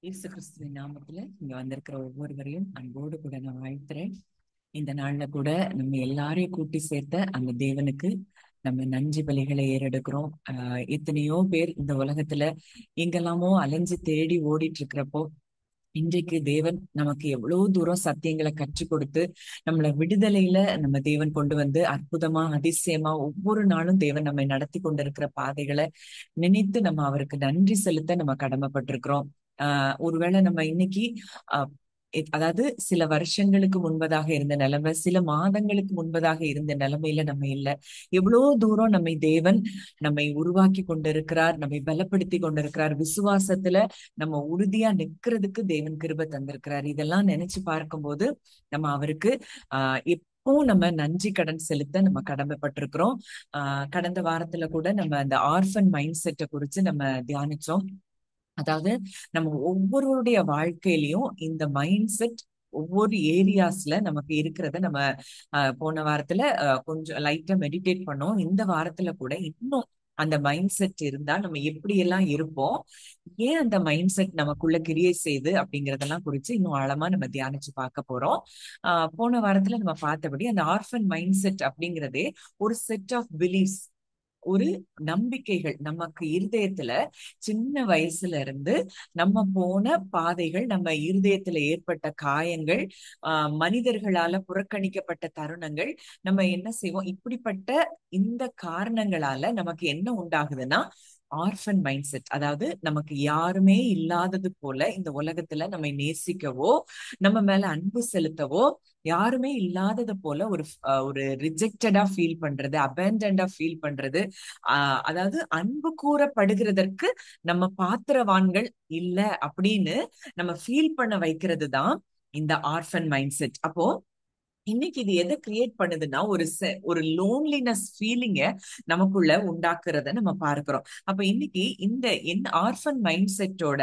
இயேசு கிறிஸ்துவின் நாமத்துல இங்க வந்திருக்கிற ஒவ்வொருவரையும் அன்போடு கூட நான் வாழ்த்துறேன். இந்த நாள்ல கூட நம்ம எல்லாரையும் கூட்டி சேர்த்த அந்த தேவனுக்கு நம்ம நன்றி பலிகளை ஏறெடுக்கிறோம். எத்தனையோ பேர் இந்த உலகத்துல எங்கெல்லாமோ அலைஞ்சு தேடி ஓடிட்டு இருக்கிறப்போ இன்றைக்கு தேவன் நமக்கு எவ்வளவு தூரம் சத்தியங்களை கற்றுக் கொடுத்து நம்மள விடுதலையில நம்ம தேவன் கொண்டு வந்து அற்புதமா அதிசயமா ஒவ்வொரு நாளும் தேவன் நம்மை நடத்தி கொண்டிருக்கிற பாதைகளை நினைத்து நம்ம அவருக்கு நன்றி செலுத்த நம்ம கடமைப்பட்டிருக்கிறோம். ஒருவேளை நம்ம இன்னைக்கு ஆஹ் அதாவது சில வருஷங்களுக்கு முன்பதாக இருந்த நிலைமை, சில மாதங்களுக்கு முன்பதாக இருந்த நிலைமையில நம்ம இல்ல. எவ்வளவு தூரம் நம்மை தேவன் நம்மை உருவாக்கி கொண்டிருக்கிறார், நம்மை பலப்படுத்தி கொண்டிருக்கிறார். விசுவாசத்துல நம்ம உறுதியா நிக்கிறதுக்கு தேவன் கிருபை தந்திருக்கிறார். இதெல்லாம் நினைச்சு பார்க்கும்போது நம்ம அவருக்கு எப்போ நம்ம நன்றி கடன் செலுத்த நம்ம கடமைப்பட்டிருக்கிறோம். கடந்த வாரத்துல கூட நம்ம அந்த ஆர்ஃபன் மைண்ட் செட்டை குறிச்சு நம்ம தியானிச்சோம். அதாவது நம்ம ஒவ்வொருவருடைய வாழ்க்கையிலயும் இந்த மைண்ட் செட் ஒவ்வொரு ஏரியாஸ்ல நமக்கு இருக்கிறத நம்ம போன வாரத்துல கொஞ்சம் லைட்டா மெடிடேட் பண்ணோம். இந்த வாரத்துல கூட இன்னும் அந்த மைண்ட் செட் இருந்தா நம்ம எப்படி எல்லாம் இருப்போம், ஏன் அந்த மைண்ட் செட் நமக்குள்ள கிரியேட் செய்யுது அப்படிங்கறதெல்லாம் குறிச்சு இன்னும் ஆழமா நம்ம தியானிச்சு பார்க்க போறோம். போன வாரத்துல நம்ம பார்த்தபடி அந்த ஆர்ஃபன் மைண்ட் செட் அப்படிங்கிறதே ஒரு செட் ஆஃப் பிலீஃப்ஸ், ஒரு நம்பிக்கைகள். நமக்கு இருதயத்துல சின்ன வயசுல இருந்து நம்ம போன பாதைகள், நம்ம இருதயத்துல ஏற்பட்ட காயங்கள், மனிதர்களால புறக்கணிக்கப்பட்ட தருணங்கள், நம்ம என்ன செய்வோம், இப்படிப்பட்ட இந்த காரணங்களால நமக்கு என்ன உண்டாகுதுன்னா ஆர்ஃபன் மைண்ட் செட். அதாவது நமக்கு யாருமே இல்லாதது போல இந்த உலகத்துல நம்மை நேசிக்கவோ நம்ம மேல அன்பு செலுத்தவோ யாருமே இல்லாதது போல ஒரு ரிஜெக்டடா ஃபீல் பண்றது, அபேண்டன்டா ஃபீல் பண்றது. அதாவது அன்பு கூறப்படுகிறதற்கு நம்ம பாத்திரவான்கள் இல்ல அப்படின்னு நம்ம ஃபீல் பண்ண வைக்கிறது தான் இந்த ஆர்ஃபன் மைண்ட் செட். அப்போ இன்னைக்கு இது எதை கிரியேட் பண்ணுதுன்னா ஒரு லோன்லினஸ் ஃபீலிங்க நமக்குள்ள உண்டாக்குறத நம்ம பார்க்கிறோம். அப்ப இன்னைக்கு இந்த ஆர்ஃபன் மைண்ட் செட்டோட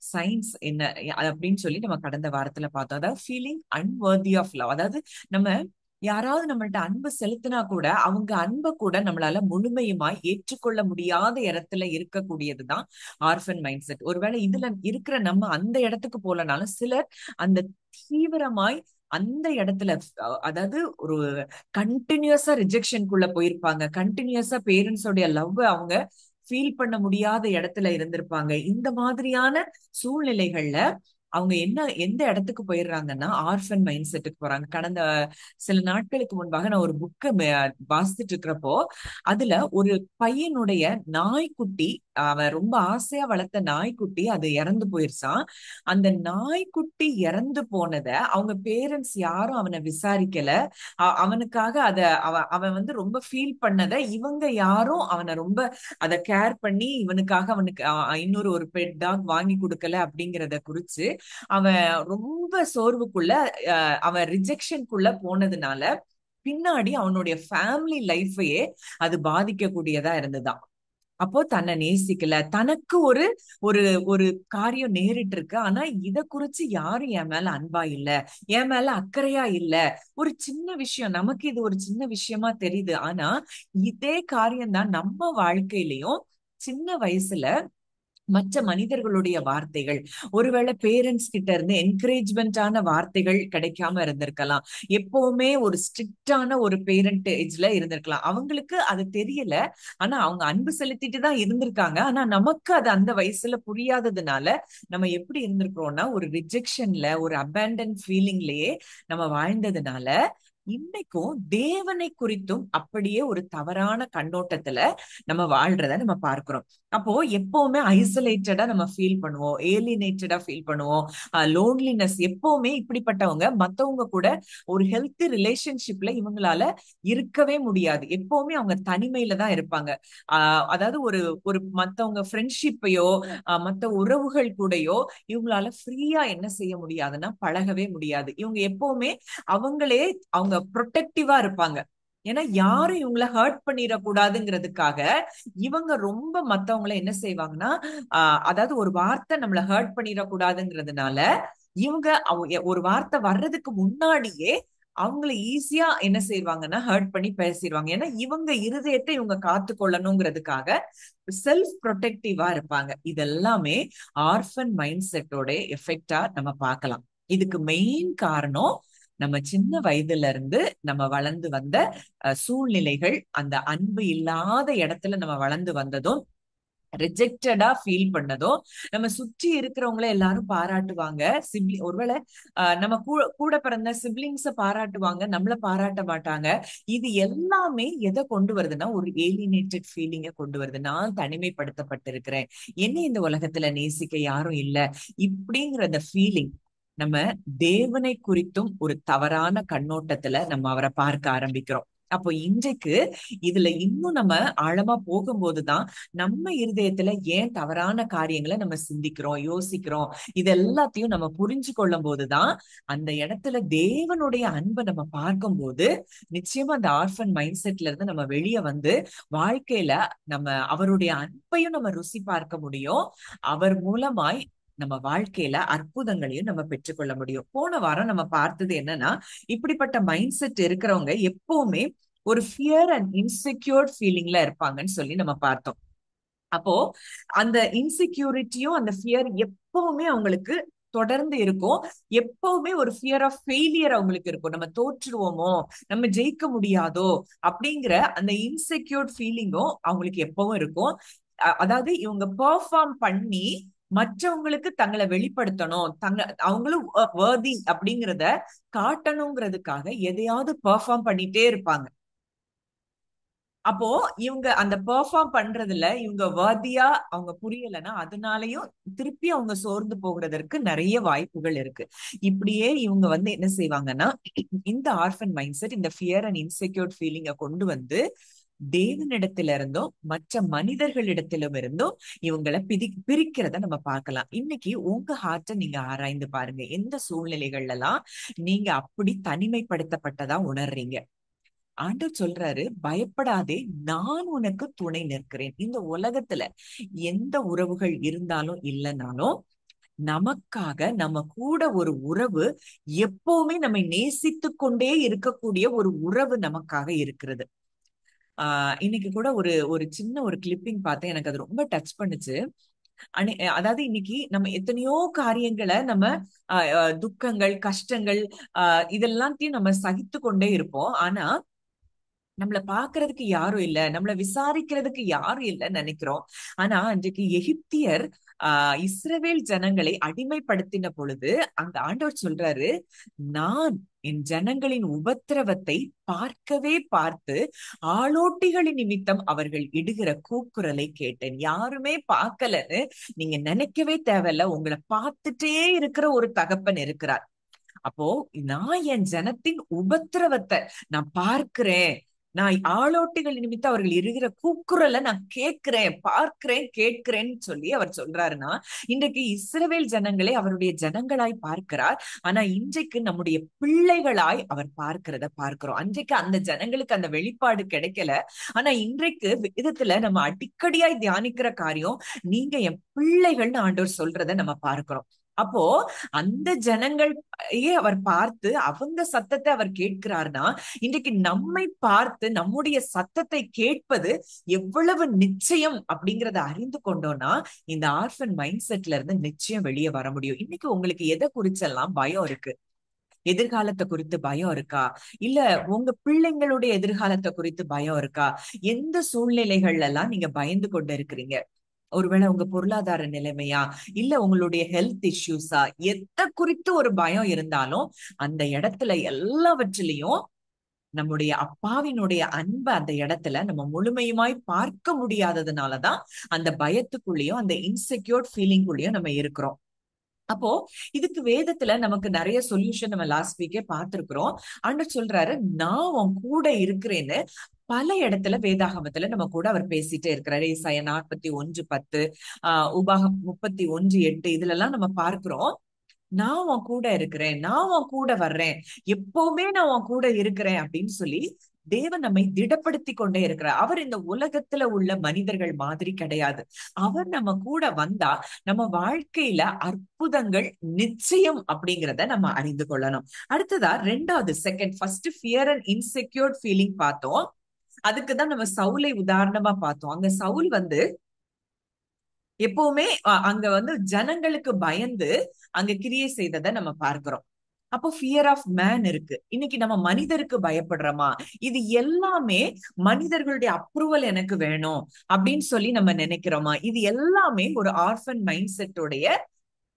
சயின்ஸ் என்ன அப்படின்னு சொல்லி நம்ம கடந்த வாரத்துல பார்த்தோம். அதாவது ஃபீலிங் அன்வர்தி ஆஃப் லவ். அதாவது நம்ம யாராவது நம்மள்ட்ட அன்பு செலுத்தினா கூட அவங்க அன்பை கூட நம்மளால முழுமையுமாய் ஏற்றுக்கொள்ள முடியாத இடத்துல இருக்கக்கூடியதுதான் ஆர்ஃபன் மைண்ட் செட். ஒருவேளை இதுல இருக்கிற நம்ம அந்த இடத்துக்கு போலனாலும் சிலர் அந்த தீவிரமாய் அந்த இடத்துல அதாவது ஒரு கண்டினியூஸா ரிஜெக்ஷனுக்குள்ள போயிருப்பாங்க. கண்டினியூஸா பேரண்ட்ஸோடைய லவ் அவங்க ஃபீல் பண்ண முடியாத இடத்துல இருந்திருப்பாங்க. இந்த மாதிரியான சூழ்நிலைகள்ல அவங்க எந்த இடத்துக்கு போயிடுறாங்கன்னா ஆர்ஃபன் மைண்ட் செட்டுக்கு போறாங்க. கடந்த சில நாட்களுக்கு முன்பாக நான் ஒரு புக்கை வாசிச்சுட்டு இருக்கிறப்போ அதுல ஒரு பையனுடைய நாய்க்குட்டி, அவன் ரொம்ப ஆசையா வளர்த்த நாய்க்குட்டி அது இறந்து போயிருச்சான். அந்த நாய்க்குட்டி இறந்து போனத அவங்க பேரண்ட்ஸ் யாரும் அவனை விசாரிக்கல. அவனுக்காக அவன் வந்து ரொம்ப ஃபீல் பண்ணத இவங்க யாரும் அவனை ரொம்ப அதை கேர் பண்ணி இவனுக்காக அவனுக்கு இன்னொரு பெட் டாக் வாங்கி கொடுக்கல அப்படிங்கிறத குறிச்சு அவன் ரொம்ப சோர்வுக்குள்ள, அவன் ரிஜெக்ஷனுக்குள்ள போனதுனால பின்னாடி அவனுடைய ஃபேமிலி லைஃபையே அது பாதிக்கக்கூடியதா இருந்ததுதான். அப்போ தன்னை நேசிக்கல, தனக்கு ஒரு ஒரு ஒரு காரியம் நேரிட்டு இருக்கு, ஆனா இத குறிச்சு யாரும் என் மேல அன்பா இல்ல, என் மேல அக்கறையா இல்ல. ஒரு சின்ன விஷயம், நமக்கு இது ஒரு சின்ன விஷயமா தெரியுது, ஆனா இதே காரியம் தான் நம்ம வாழ்க்கையிலயும் சின்ன வயசுல மற்ற மனிதர்களுடைய வார்த்தைகள், ஒருவேளை பேரண்ட்ஸ் கிட்ட இருந்து என்கரேஜ்மெண்டான வார்த்தைகள் கிடைக்காம இருந்திருக்கலாம். எப்பவுமே ஒரு ஸ்ட்ரிக்டான ஒரு பேரண்ட் ஏஜ்ல இருந்திருக்கலாம். அவங்களுக்கு அது தெரியல, ஆனா அவங்க அன்பு செலுத்திட்டு தான் இருந்திருக்காங்க. ஆனா நமக்கு அது அந்த வயசுல புரியாததுனால நம்ம எப்படி இருந்திருக்கிறோம்னா ஒரு ரிஜெக்ஷன்ல, ஒரு அபேண்டன் ஃபீலிங்லயே நம்ம வாழ்ந்ததுனால இன்னைக்கும் தேவனை குறித்தும் அப்படியே ஒரு தவறான கண்ணோட்டத்துல நம்ம வாழ்றத நம்ம பார்க்கிறோம். அப்போ எப்பவுமே ஐசோலேட்டடா நம்ம ஃபீல் பண்ணுவோம், ஏலியனேட்டடா ஃபீல் பண்ணுவோம். லோன்லினஸ், எப்பவுமே இப்படிப்பட்டவங்க மத்தவங்க கூட ஒரு ஹெல்த்தி ரிலேஷன்ஷிப்ல இவங்களால இருக்கவே முடியாது. எப்பவுமே அவங்க தனிமையில தான் இருப்பாங்க. அதாவது ஒரு ஒரு மத்தவங்க ஃப்ரெண்ட்ஷிப்பையோ மத்த உறவுகள் கூடயோ இவங்களால ஃப்ரீயா என்ன செய்ய முடியாதுன்னா பழகவே முடியாது. இவங்க எப்பவுமே அவங்களே அவங்க ப்ரொடெக்டிவா இருப்பாங்க. ஏன்னா யாரும் இவங்கள ஹர்ட் பண்ணிடக்கூடாதுங்கிறதுக்காக இவங்க ரொம்ப மத்தவங்களை என்ன செய்வாங்கன்னா, அதாவது ஒரு வார்த்தை நம்மள ஹர்ட் பண்ணிடக்கூடாதுங்கிறதுனால இவங்க ஒரு வார்த்தை வர்றதுக்கு முன்னாடியே அவங்கள ஈஸியா என்ன செய்வாங்கன்னா ஹர்ட் பண்ணி பேசிடுவாங்க. ஏன்னா இவங்க இருதயத்தை இவங்க காத்து கொள்ளணுங்கிறதுக்காக செல்ஃப் ப்ரொடெக்டிவா இருப்பாங்க. இதெல்லாமே ஆர்ஃபன் மைண்ட் செட்டோட எஃபெக்டா நம்ம பார்க்கலாம். இதுக்கு மெயின் காரணம் நம்ம சின்ன வயதுல இருந்து நம்ம வளர்ந்து வந்த சூழ்நிலைகள், அந்த அன்பு இல்லாத இடத்துல நம்ம வளர்ந்து வந்ததும், ரிஜெக்டடா ஃபீல் பண்ணதும், நம்ம சுற்றி இருக்கிறவங்கள எல்லாரும் பாராட்டுவாங்க. ஒருவேளை நம்ம கூட பிறந்த சிப்லிங்ஸ பாராட்டுவாங்க, நம்மள பாராட்ட மாட்டாங்க. இது எல்லாமே எதை கொண்டு வருதுன்னா ஒரு ஏலினேட்டட் ஃபீலிங்க கொண்டு வருது. நான் தனிமைப்படுத்தப்பட்டிருக்கிறேன், என்ன இந்த உலகத்துல நேசிக்க யாரும் இல்ல, இப்படிங்கிற அந்த ஃபீலிங். நம்ம தேவனை குறித்தும் ஒரு தவறான கண்ணோட்டத்துல நம்ம அவரை பார்க்க ஆரம்பிக்கிறோம். அப்போ இன்றைக்கு இதுல இன்னும் நம்ம ஆழமா போகும்போதுதான் நம்ம இருதயத்துல ஏன் தவறான காரியங்களை நம்ம சிந்திக்கிறோம், யோசிக்கிறோம், இது எல்லாத்தையும் நம்ம புரிஞ்சு கொள்ளும் போதுதான் அந்த இடத்துல தேவனுடைய அன்பை நம்ம பார்க்கும்போது நிச்சயமா அந்த ஆர்ஃபன் மைண்ட் செட்ல இருந்து நம்ம வெளியே வந்து வாழ்க்கையில நம்ம அவருடைய அன்பையும் நம்ம ருசி பார்க்க முடியும். அவர் மூலமாய் நம்ம வாழ்க்கையில அற்புதங்களையும் நம்ம பெற்றுக்கொள்ள முடியும். போன வாரம் நம்ம பார்த்தது என்னன்னா, இப்படிப்பட்ட மைண்ட் செட் இருக்கிறவங்க எப்பவுமே ஒரு ஃபியர் அண்ட் இன்செக்யூர்ட் ஃபீலிங்ல இருப்பாங்கன்னு சொல்லி நம்ம பார்த்தோம். அப்போ அந்த இன்செக்யூரிட்டியும் அந்த ஃபியர் எப்பவுமே அவங்களுக்கு தொடர்ந்து இருக்கும். எப்பவுமே ஒரு ஃபியர் ஆஃப் ஃபெயிலியர் அவங்களுக்கு இருக்கும். நம்ம தோற்றுருவோமோ, நம்ம ஜெயிக்க முடியாதோ அப்படிங்கிற அந்த இன்செக்யூர்ட் ஃபீலிங்கும் அவங்களுக்கு எப்பவும் இருக்கும். அதாவது இவங்க பெர்ஃபார்ம் பண்ணி மற்றவங்களுக்கு தங்களை வெளிப்படுத்தணும், அவங்களும் வர்தி அப்படிங்கிறத காட்டணுங்கிறதுக்காக எதையாவது பெர்ஃபார்ம் பண்ணிட்டே இருப்பாங்க. அப்போ இவங்க அந்த பெர்ஃபார்ம் பண்றதுல இவங்க வர்தியா அவங்க புரியலைன்னா அதனாலயும் திருப்பி அவங்க சோர்ந்து போகிறதற்கு நிறைய வாய்ப்புகள் இருக்கு. இப்படியே இவங்க வந்து என்ன செய்வாங்கன்னா இந்த ஆர்ஃபன் மைண்ட் செட், இந்த ஃபியர் அண்ட் இன்செக்யூர் ஃபீலிங்க கொண்டு வந்து தேவனிடத்தில இருந்தும் மற்ற மனிதர்களிடத்திலும் இருந்தும் இவங்களை பிரிக்கிறத நம்ம பார்க்கலாம். இன்னைக்கு உங்க ஹார்ட்டை நீங்க ஆராய்ந்து பாருங்க. எந்த சூழ்நிலைகள்ல எல்லாம் நீங்க அப்படி தனிமைப்படுத்தப்பட்டதா உணர்றீங்க? ஆண்டவர் சொல்றாரு, பயப்படாதே, நான் உனக்கு துணை நிற்கிறேன். இந்த உலகத்துல எந்த உறவுகள் இருந்தாலும் இல்லைனாலும் நமக்காக நம்ம கூட ஒரு உறவு, எப்பவுமே நம்மை நேசித்து கொண்டே இருக்கக்கூடிய ஒரு உறவு நமக்காக இருக்கிறது. இன்னைக்கு கூட ஒரு ஒரு சின்ன ஒரு கிளிப்பிங் பார்த்தேன், எனக்கு அது ரொம்ப டச் பண்ணுச்சு. அதாவது இன்னைக்கு நம்ம எத்தனையோ காரியங்களை நம்ம துக்கங்கள், கஷ்டங்கள், இதெல்லாத்தையும் நம்ம சகித்து கொண்டே இருப்போம். ஆனா நம்மள பாக்குறதுக்கு யாரும் இல்ல, நம்மள விசாரிக்கிறதுக்கு யாரும் இல்லைன்னு நினைக்கிறோம். ஆனா அன்றைக்கு எகிப்தியர் இஸ்ரவேல் ஜனங்களை அடிமைப்படுத்தின பொழுது அங்க ஆண்டவர் சொல்றாரு, நான் என் ஜனங்களின் உபத்திரவத்தை பார்க்கவே பார்த்து ஆளோட்டிகளின் நிமித்தம் அவர்கள் இடுகிற கூக்குரலை கேட்டேன். யாருமே பார்க்கலன்னு நீங்க நினைக்கவே தேவையில்ல, உங்களை பார்த்துட்டே இருக்கிற ஒரு தகப்பன் இருக்கிறார். அப்போ நான் என் ஜனத்தின் உபத்திரவத்தை நான் பார்க்கிறேன், நான் ஆளோட்டிகள் நிமித்தம் அவர்கள் இருக்கிற கூக்குரலை நான் கேட்கிறேன், பார்க்கிறேன், கேட்கிறேன்னு சொல்லி அவர் சொல்றாருன்னா, இன்றைக்கு இஸ்ரவேல் ஜனங்களை அவருடைய ஜனங்களாய் பார்க்கிறார். ஆனா இன்றைக்கு நம்முடைய பிள்ளைகளாய் அவர் பார்க்கிறத பார்க்கிறோம். அன்றைக்கு அந்த ஜனங்களுக்கு அந்த வெளிப்பாடு கிடைக்கல. ஆனா இன்றைக்கு விதத்துல நம்ம அடிக்கடியாய் தியானிக்கிற காரியம், நீங்க என் பிள்ளைகள்னு ஆண்டவர் சொல்றத நம்ம பார்க்கிறோம். அப்போ அந்த ஜனங்களையே அவர் பார்த்து அவங்க சத்தத்தை அவர் கேட்கிறார்னா, இன்றைக்கு நம்மை பார்த்து நம்முடைய சத்தத்தை கேட்பது எவ்வளவு நிச்சயம் அப்படிங்கறத அறிந்து கொண்டோம்னா இந்த ஆர்ஃபன் மைண்ட் செட்ல இருந்து நிச்சயம் வெளியே வர முடியும். இன்னைக்கு உங்களுக்கு எதை குறிச்செல்லாம் பயம் இருக்கு? எதிர்காலத்தை குறித்து பயம் இருக்கா? இல்ல உங்க பிள்ளைங்களுடைய எதிர்காலத்தை குறித்து பயம் இருக்கா? எந்த சூழ்நிலைகள்ல எல்லாம் நீங்க பயந்து கொண்டு இருக்கிறீங்க? ஒருவேளை உங்க பொருளாதார நிலைமையா, இல்ல உங்களுடைய ஹெல்த் இஷ்யூஸா, எதை குறித்து ஒரு பயம் இருந்தாலும் அந்த இடத்துல எல்லாவற்றிலையும் நம்முடைய அப்பாவினுடைய அன்பை அந்த இடத்துல நம்ம முழுமையுமாய் பார்க்க முடியாததுனாலதான் அந்த பயத்துக்குள்ளேயும் அந்த இன்செக்யூர் ஃபீலிங்குள்ளேயும் நம்ம இருக்கிறோம். அப்போ இதுக்கு வேதத்துல நமக்கு நிறைய சொல்யூஷன் நம்ம லாஸ்ட் வீக்கே பார்த்திருக்கிறோம். ஆண்டவர் சொல்றாரு, நான் உன் கூட இருக்கிறேன்னு பல இடத்துல வேதாகமத்துல நம்ம கூட அவர் பேசிட்டே இருக்கிறாரு. ஏசாயா 41:10, உபாகம் 31:8, இதுல எல்லாம் நம்ம பார்க்கிறோம், நான் உன் கூட இருக்கிறேன், நான் உன் கூட வர்றேன், எப்பவுமே நான் உன் கூட இருக்கிறேன் அப்படின்னு சொல்லி தேவன் நம்மை திடப்படுத்தி கொண்டே இருக்கிறார். அவர் இந்த உலகத்துல உள்ள மனிதர்கள் மாதிரி கிடையாது. அவர் நம்ம கூட வந்தா நம்ம வாழ்க்கையில அற்புதங்கள் நிச்சயம் அப்படிங்கிறத நம்ம அறிந்து கொள்ளணும். அடுத்ததா ரெண்டாவது second, first fear and insecured feeling பார்த்தோம். அதுக்குதான் நம்ம சவுலை உதாரணமா பார்த்தோம். அங்க சவுல் வந்து எப்பவுமே அங்க வந்து ஜனங்களுக்கு பயந்து அங்க கிரியை செய்ததை நம்ம பார்க்கிறோம். அப்போ ஃபியர் ஆஃப் மேன் இருக்கு. இன்னைக்கு நம்ம மனிதருக்கு பயப்படுறோமா? இது எல்லாமே மனிதர்களுடைய அப்ரூவல் எனக்கு வேணும் அப்படின்னு சொல்லி நம்ம நினைக்கிறோமா? இது எல்லாமே ஒரு ஆர்ஃபன் மைண்ட் செட்டோடைய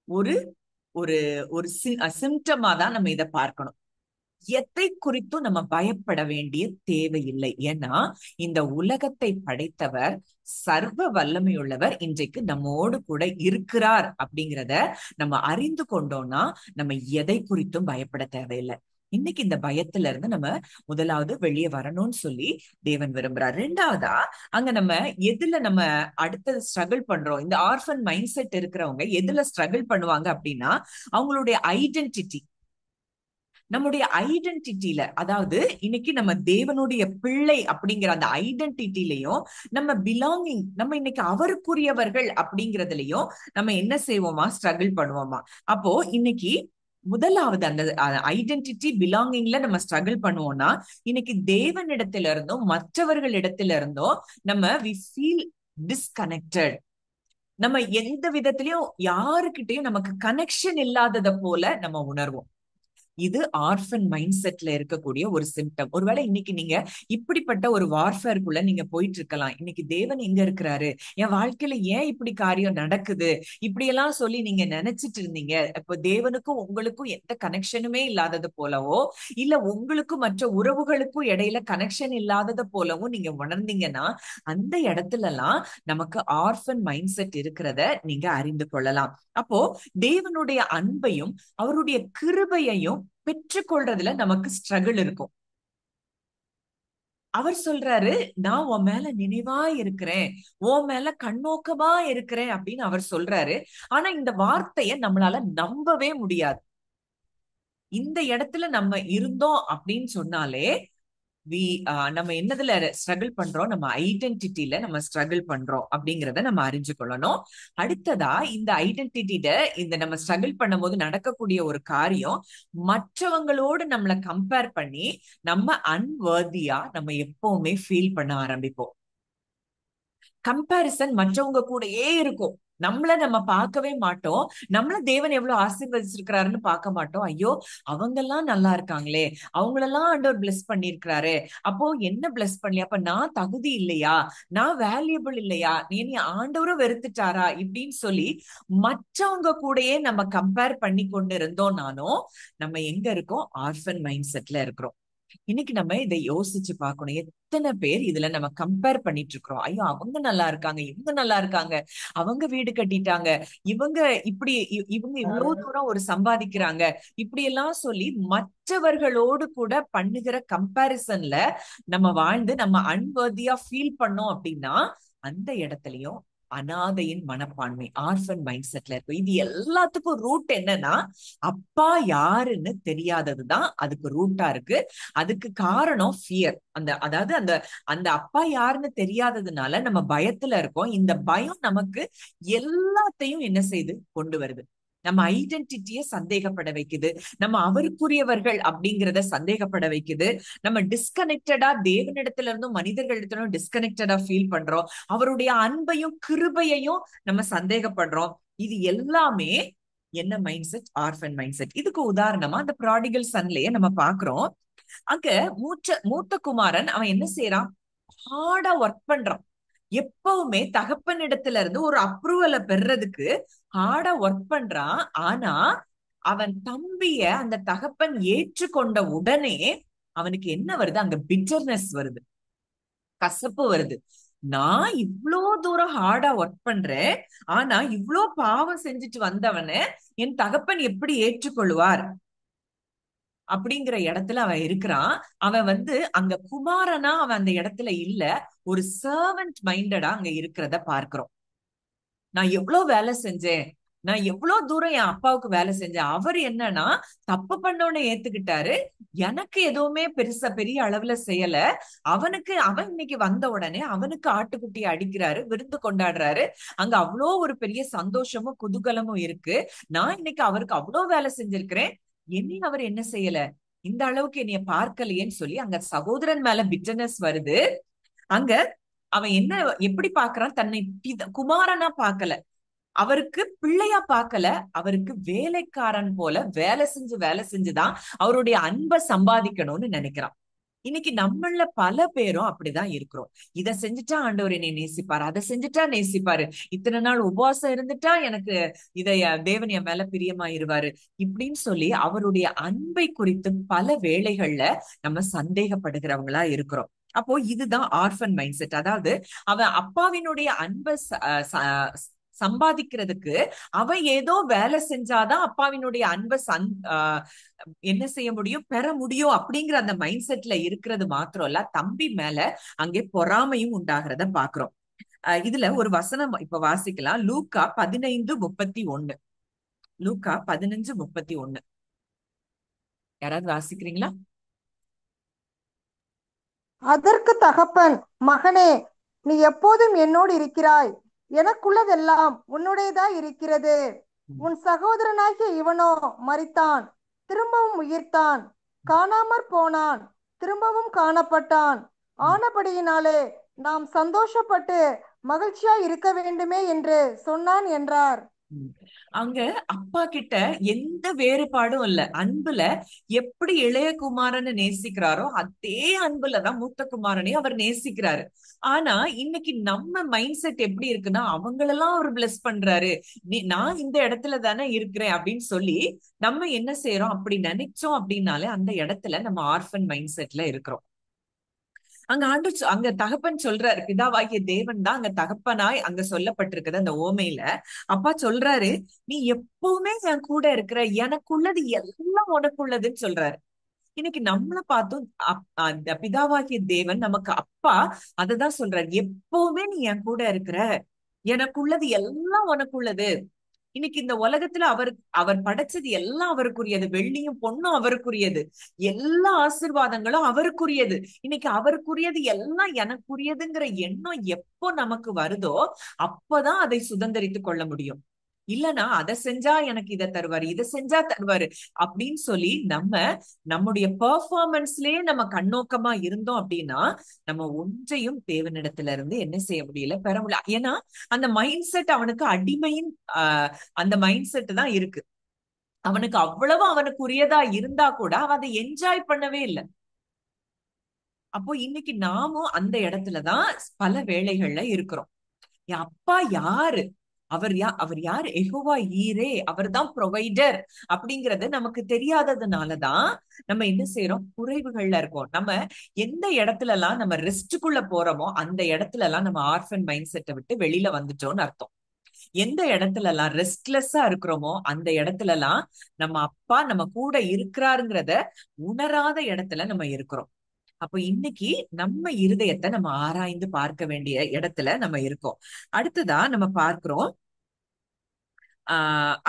ஒரு ஒரு ஒரு சிம்டமா தான் நம்ம இதை பார்க்கணும். எதை குறித்தும் நம்ம பயப்பட வேண்டிய தேவையில்லை. ஏன்னா இந்த உலகத்தை படைத்தவர் சர்வ வல்லமையுள்ளவர் இன்றைக்கு நம்மோடு கூட இருக்கிறார் அப்படிங்கிறத நம்ம அறிந்து கொண்டோம்னா நம்ம எதை குறித்தும் பயப்பட தேவையில்லை. இன்னைக்கு இந்த பயத்துல இருந்து நம்ம முதலாவது வெளியே வரணும்னு சொல்லி தேவன் விரும்புறார். ரெண்டாவதா அங்க நம்ம எதுல நம்ம அடுத்தது ஸ்ட்ரகிள் பண்றோம், இந்த ஆர்ஃபன் மைண்ட் செட் இருக்கிறவங்க எதுல ஸ்ட்ரகிள் பண்ணுவாங்க அப்படின்னா அவங்களுடைய ஐடென்டிட்டி. நம்முடைய ஐடென்டிட்டியில, அதாவது இன்னைக்கு நம்ம தேவனுடைய பிள்ளை அப்படிங்கிற அந்த ஐடென்டிட்டிலையும் நம்ம பிலாங்கிங், நம்ம இன்னைக்கு அவருக்குரியவர்கள் அப்படிங்கறதுலயும் நம்ம என்ன செய்வோமா, ஸ்ட்ரகிள் பண்ணுவோமா. அப்போ இன்னைக்கு முதலாவது அந்த ஐடென்டிட்டி பிலாங்கிங்ல நம்ம ஸ்ட்ரகிள் பண்ணுவோம்னா இன்னைக்கு தேவனிடத்துல இருந்தும் மற்றவர்கள் இடத்துல இருந்தும் நம்ம வி ஃபீல் டிஸ்கனெக்டட். நம்ம எந்த விதத்திலயும் யாருக்கிட்டையும் நமக்கு கனெக்ஷன் இல்லாததை போல நம்ம உணர்வோம். இது ஆர்ஃபன் மைண்ட் செட்ல இருக்கக்கூடிய ஒரு சிம்டம். ஒருவேளை இன்னைக்கு நீங்க இப்படிப்பட்ட ஒரு வார்ஃபேருக்குள்ள நீங்க போயிட்டு இருக்கலாம். இன்னைக்கு தேவன் எங்க இருக்கிறாரு, என் வாழ்க்கையில ஏன் இப்படி காரியம் நடக்குது, இப்படி எல்லாம் சொல்லி நீங்க நினைச்சிட்டு இருந்தீங்க. இப்போ தேவனுக்கும் உங்களுக்கும் எந்த கனெக்ஷனுமே இல்லாதது போலவோ, இல்ல உங்களுக்கும் மற்ற உறவுகளுக்கும் இடையில கனெக்ஷன் இல்லாதது போலவும் நீங்க உணர்ந்தீங்கன்னா அந்த இடத்துல எல்லாம் நமக்கு ஆர்ஃபன் மைண்ட் செட் இருக்கிறத நீங்க அறிந்து கொள்ளலாம். அப்போ தேவனுடைய அன்பையும் அவருடைய கிருபையையும் பெற்றுக்கொள்றதுல நமக்கு ஸ்ட்ரகிள் இருக்கும். அவர் சொல்றாரு, நான் உன் மேல நினைவா இருக்கிறேன், உன் மேல கண்ணோக்கமா இருக்கிறேன் அப்படின்னு அவர் சொல்றாரு. ஆனா இந்த வார்த்தைய நம்மளால நம்பவே முடியாது. இந்த இடத்துல நம்ம இருந்தோம் அப்படின்னு சொன்னாலே நம்ம என்னதுல ஸ்ட்ரகிள் பண்றோம், நம்ம ஐடென்டிட்டியில நம்ம ஸ்ட்ரகிள் பண்றோம் அப்படிங்கறத நம்ம அறிஞ்சு கொள்ளணும். அடுத்ததா இந்த ஐடென்டிட்டியில இந்த நம்ம ஸ்ட்ரகிள் பண்ணும் போது நடக்கக்கூடிய ஒரு காரியம், மற்றவங்களோடு நம்மளை கம்பேர் பண்ணி நம்ம அன்வர்தியா நம்ம எப்பவுமே ஃபீல் பண்ண ஆரம்பிப்போம். கம்பேரிசன் மற்றவங்க கூடயே இருக்கும். நம்மள நம்ம பார்க்கவே மாட்டோம். நம்மள தேவன் எவ்வளவு ஆசீர்வதிச்சிருக்கிறாருன்னு பார்க்க மாட்டோம். ஐயோ அவங்கெல்லாம் நல்லா இருக்காங்களே, அவங்களெல்லாம் ஆண்டவர் பிளஸ் பண்ணிருக்கிறாரு, அப்போ என்ன பிளஸ் பண்ணலையா, அப்ப நான் தகுதி இல்லையா, நான் வேல்யூபிள் இல்லையா, நீ ஆண்டவரும் வெறுத்துட்டாரா இப்படின்னு சொல்லி மற்றவங்க கூடயே நம்ம கம்பேர் பண்ணி கொண்டு இருந்தோம்னாலும் நம்ம எங்க இருக்கோம், ஆர்ஃபன் மைண்ட் செட்ல இருக்கிறோம். இன்னைக்கு நம்ம இதை யோசிச்சு பார்க்கணும். எத்தனை பேர் இதுல நம்ம கம்பேர் பண்ணிட்டு இருக்கிறோம். ஐயோ அவங்க நல்லா இருக்காங்க, இவங்க நல்லா இருக்காங்க, அவங்க வீடு கட்டிட்டாங்க, இவங்க இப்படி இவங்க இவ்வளவு தூரம் ஒரு சம்பாதிக்கிறாங்க, இப்படி எல்லாம் சொல்லி மற்றவர்களோடு கூட பண்ணுகிற கம்பேரிசன்ல நம்ம வாழ்ந்து நம்ம அன்வர்தியா ஃபீல் பண்ணோம் அப்படின்னா அந்த இடத்துலயும் அனாதையின் மனப்பான்மை, ஆர்ஃபன் மைண்ட் செட்ல இருக்கும். இது எல்லாத்துக்கும் ரூட் என்னன்னா அப்பா யாருன்னு தெரியாததுதான் அதுக்கு ரூட்டா இருக்கு. அதுக்கு காரணம் ஃபியர். அதாவது அந்த அந்த அப்பா யாருன்னு தெரியாததுனால நம்ம பயத்துல இருக்கோம். இந்த பயம் நமக்கு எல்லாத்தையும் என்ன செய்து கொண்டு வருது, நம்ம ஐடென்டிட்டிய சந்தேகப்பட வைக்குது, நம்ம அவருக்குரியவர்கள் அப்படிங்கிறத சந்தேகப்பட வைக்குது, நம்ம டிஸ்கனெக்டடா தேவனிடத்துல இருந்தும் மனிதர்களிடத்திலும் டிஸ்கனெக்டடா ஃபீல் பண்றோம், அவருடைய அன்பையும் கிருபையையும் நம்ம சந்தேகப்படுறோம். இது எல்லாமே என்ன mind set, orphan mind set. இதுக்கு உதாரணமா அந்த ப்ராடிகல் சன்லயே நம்ம பாக்குறோம். அங்க மூத்த குமாரன் அவன் என்ன செய்யறான், ஹார்டா ஒர்க் பண்றான். எப்பவுமே தகப்பன் இடத்துல இருந்து ஒரு அப்ரூவலை பெறதுக்கு ஹார்டா ஒர்க் பண்றான். ஆனா அவன் தம்பிய அந்த தகப்பன் ஏற்றுக்கொண்ட உடனே அவனுக்கு என்ன வருது, அங்க பிட்டர்னஸ் வருது, கசப்பு வருது. நான் இவ்வளோ தூரம் ஹார்டா ஒர்க் பண்றேன், ஆனா இவ்வளோ பாவம் செஞ்சுட்டு வந்தவன என் தகப்பன் எப்படி ஏற்றுக்கொள்வார் அப்படிங்கிற இடத்துல அவன் இருக்கிறான். அவன் வந்து அங்க குமாரனா அவன் அந்த இடத்துல இல்ல, ஒரு சர்வன்ட் மைண்டடா அங்க இருக்கிறத பார்க்கிறோம். நான் எவ்வளவு வேலை செஞ்சேன், நான் எவ்வளவு தூரம் என் அப்பாவுக்கு வேலை செஞ்சேன். அவர் என்னன்னா தப்பு பண்ணோன்னு ஏத்துக்கிட்டாரு. எனக்கு எதுவுமே பெருசா பெரிய அளவுல செய்யல. அவன் இன்னைக்கு வந்த உடனே அவனுக்கு ஆட்டுக்குட்டியை அடிக்கிறாரு, விருந்து கொண்டாடுறாரு. அங்க அவ்வளோ ஒரு பெரிய சந்தோஷமும் குதூகலமும் இருக்கு. நான் இன்னைக்கு அவருக்கு அவ்வளவு வேலை செஞ்சிருக்கிறேன். என்னையும் அவர் என்ன செய்யல, இந்த அளவுக்கு என்னைய பார்க்கலையேன்னு சொல்லி அங்க சகோதரன் மேல பிட்டனஸ் வருது. அங்க அவன் என்ன எப்படி பாக்குறான், தன்னை குமாரனா பார்க்கல, அவருக்கு பிள்ளையா பார்க்கல, அவருக்கு வேலைக்காரன் போல வேலை செஞ்சுதான் அவருடைய அன்பை சம்பாதிக்கணும்னு நினைக்கிறான். இன்னைக்கு நம்மள பல பேரும் அப்படிதான் இருக்கிறோம். இதை செஞ்சுட்டா ஆண்டவர் என்னை நேசிப்பாரு, அதை செஞ்சுட்டா நேசிப்பாரு, இத்தனை நாள் உபவாசம் இருந்துட்டா எனக்கு தேவன் என் மேல பிரியமாயிருவாரு இப்படின்னு சொல்லி அவருடைய அன்பை குறித்து பல வேளைகள்ல நம்ம சந்தேகப்படுகிறவங்களா இருக்கிறோம். அப்போ இதுதான் ஆர்ஃபன் மைண்ட் செட். அதாவது அவன் அப்பாவினுடைய அன்பை சம்பாதிக்கிறதுக்கு அவன் ஏதோ வேலை செஞ்சாதான் அப்பாவினுடைய அன்பை என்ன செய்ய முடியும், பெற முடியும் அப்படிங்கிற அந்த மைண்ட் செட்ல இருக்கிறது மாத்திரம் இல்ல, தம்பி மேல அங்கே பொறாமையும் உண்டாகிறத பாக்குறோம். இதுல ஒரு வசனம் இப்ப வாசிக்கலாம். லூக்கா 15:31. லூக்கா 15:31 யாராவது வாசிக்கிறீங்களா? அதற்கு தகப்பன், மகனே, நீ எப்போதும் என்னோடு இருக்கிறாய், எனக்குள்ளதெல்லாம் உன்னுடையதாய் இருக்கிறது. உன் சகோதரனாகிய இவனோ மரித்தான், திரும்பவும் உயிர்த்தான், காணாமற் போனான், திரும்பவும் காணப்பட்டான். ஆனபடியினாலே நாம் சந்தோஷப்பட்டு மகிழ்ச்சியாய் இருக்க வேண்டுமே என்று சொன்னான் என்றார். அங்க அப்பா கிட்ட எந்த வேறுபாடும் இல்ல. அன்புல எப்படி இளைய குமாரனை நேசிக்கிறாரோ அதே அன்புலதான் மூத்த குமாரனையும் அவர் நேசிக்கிறாரு. ஆனா இன்னைக்கு நம்ம மைண்ட் செட் எப்படி இருக்குன்னா, அவங்களெல்லாம் அவர் பிளஸ் பண்றாரு, நான் இந்த இடத்துல தானே இருக்கிறேன் அப்படின்னு சொல்லி நம்ம என்ன செய்யறோம், அப்படி நினைச்சோம் அப்படின்னாலே அந்த இடத்துல நம்ம ஆர்ஃபன் மைண்ட் செட்ல இருக்கிறோம். அங்க தகப்பன் சொல்றாரு, பிதாவாகிய தேவன் தான் அங்க தகப்பனாய் அங்க சொல்லப்பட்டிருக்குது அந்த ஓமையில. அப்பா சொல்றாரு, நீ எப்பவுமே என் கூட இருக்கிற, எனக்குள்ளது எல்லாம் உனக்குள்ளதுன்னு சொல்றாரு. இன்னைக்கு நம்மள பார்த்தும் அந்த பிதாவாகிய தேவன் நமக்கு அப்பா அததான் சொல்றாரு, எப்பவுமே நீ என் கூட இருக்கிற, எனக்குள்ளது எல்லாம் உனக்குள்ளது. இன்னைக்கு இந்த உலகத்துல அவர் படைச்சது எல்லாம் அவருக்குரியது, வெள்ளியும் பொண்ணும் அவருக்குரியது, எல்லா ஆசீர்வாதங்களும் அவருக்குரியது. இன்னைக்கு அவருக்குரியது எல்லாம் எனக்குரியதுங்கிற எண்ணம் எப்போ நமக்கு வருதோ அப்பதான் அதை சுதந்திரித்து கொள்ள முடியும். இல்லனா அதை செஞ்சா எனக்கு இதை தருவாரு, இதை செஞ்சா தருவாரு அப்படின்னு சொல்லி நம்முடைய பெர்ஃபார்மன்ஸ்லயே நம்ம கண்ணோக்கமா இருந்தோம் அப்படின்னா நம்ம ஒன்றையும் தேவனிடத்துல இருந்து என்ன செய்ய முடியல, பெற முடியல. ஏன்னா அந்த மைண்ட் செட் அவனுக்கு அடிமையின் அந்த மைண்ட் செட் தான் இருக்கு. அவனுக்கு அவ்வளவு அவனுக்குரியதா இருந்தா கூட அவன் அதை என்ஜாய் பண்ணவே இல்லை. அப்போ இன்னைக்கு நாமும் அந்த இடத்துலதான் பல வேளைகள்ல இருக்கிறோம். என் அப்பா யாரு, அவர் யார், யெகோவா ஈரே, அவர் தான் ப்ரொவைடர் அப்படிங்கறது நமக்கு தெரியாததுனாலதான் நம்ம என்ன செய்யறோம், குறைவுகள்ல இருக்கோம். நம்ம எந்த இடத்துல எல்லாம் நம்ம ரெஸ்டுக்குள்ள போறோமோ அந்த இடத்துல எல்லாம் நம்ம ஆர்ஃபன் மைண்ட் செட்டை விட்டு வெளியில வந்துட்டோம்னு அர்த்தம். எந்த இடத்துல எல்லாம் ரெஸ்ட்லெஸ்ஸா இருக்கிறோமோ அந்த இடத்துல எல்லாம் நம்ம அப்பா நம்ம கூட இருக்கிறாருங்கிறத உணராத இடத்துல நம்ம இருக்கிறோம். அப்போ இன்னைக்கு நம்ம இருதயத்தை நம்ம ஆராய்ந்து பார்க்க வேண்டிய இடத்துல நம்ம இருக்கோம். அடுத்ததா நம்ம பார்க்கிறோம்,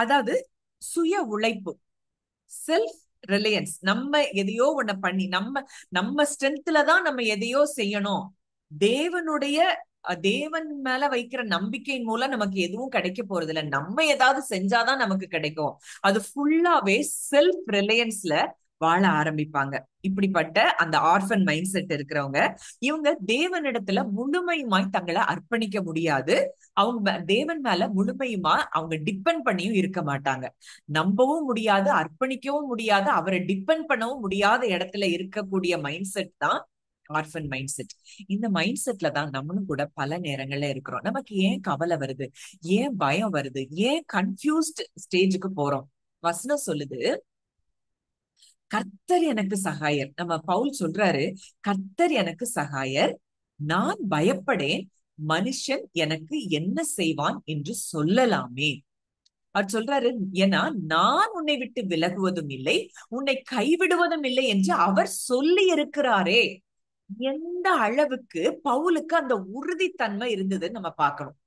அதாவது சுய உழைப்பு, செல்ஃப் ரிலையன்ஸ். நம்ம எதையோ ஒண்ணு பண்ணி நம்ம ஸ்ட்ரென்த்ல தான் நம்ம எதையோ செய்யணும். தேவன் மேல வைக்கிற நம்பிக்கையின் மூலம் நமக்கு எதுவும் கிடைக்க போறது இல்லை. நம்ம ஏதாவது செஞ்சாதான் நமக்கு கிடைக்கும். அது ஃபுல்லாவே செல்ஃப் ரிலையன்ஸ்ல வாழ ஆரம்பிப்பாங்க. இப்படிப்பட்ட அந்த ஆர்ஃபன் மைண்ட் செட் இருக்கிறவங்க இவங்க தேவனிடத்துல முழுமையுமாய் தங்களை அர்ப்பணிக்க முடியாது. அவங்க தேவன் மேல முழுமையுமா அவங்க டிபெண்ட் பண்ணியும் இருக்க மாட்டாங்க. நம்பவும் முடியாது, அர்ப்பணிக்கவும் முடியாது, அவரை டிபெண்ட் பண்ணவும் முடியாத இடத்துல இருக்கக்கூடிய மைண்ட் செட் தான் ஆர்ஃபன் மைண்ட் செட். இந்த மைண்ட் செட்ல தான் நம்மளும் கூட பல நேரங்கள்ல இருக்கிறோம். நமக்கு ஏன் கவலை வருது, ஏன் பயம் வருது, ஏன் கன்ஃபியூஸ்ட் ஸ்டேஜுக்கு போறோம்? வசனம் சொல்லுது, கர்த்தர் எனக்கு சகாயர். நம்ம பவுல் சொல்றாரு, கர்த்தர் எனக்கு சகாயர், நான் பயப்படேன், மனுஷன் எனக்கு என்ன செய்வான் என்று சொல்லலாமே. அவர் சொல்றாரு, ஏன்னா நான் உன்னை விட்டு விலகுவதும் இல்லை, உன்னை கைவிடுவதும் இல்லை என்று அவர் சொல்லி இருக்கிறாரே. எந்த அளவுக்கு பவுலுக்கு அந்த உறுதித்தன்மை இருந்ததுன்னு நம்ம பார்க்கணும்.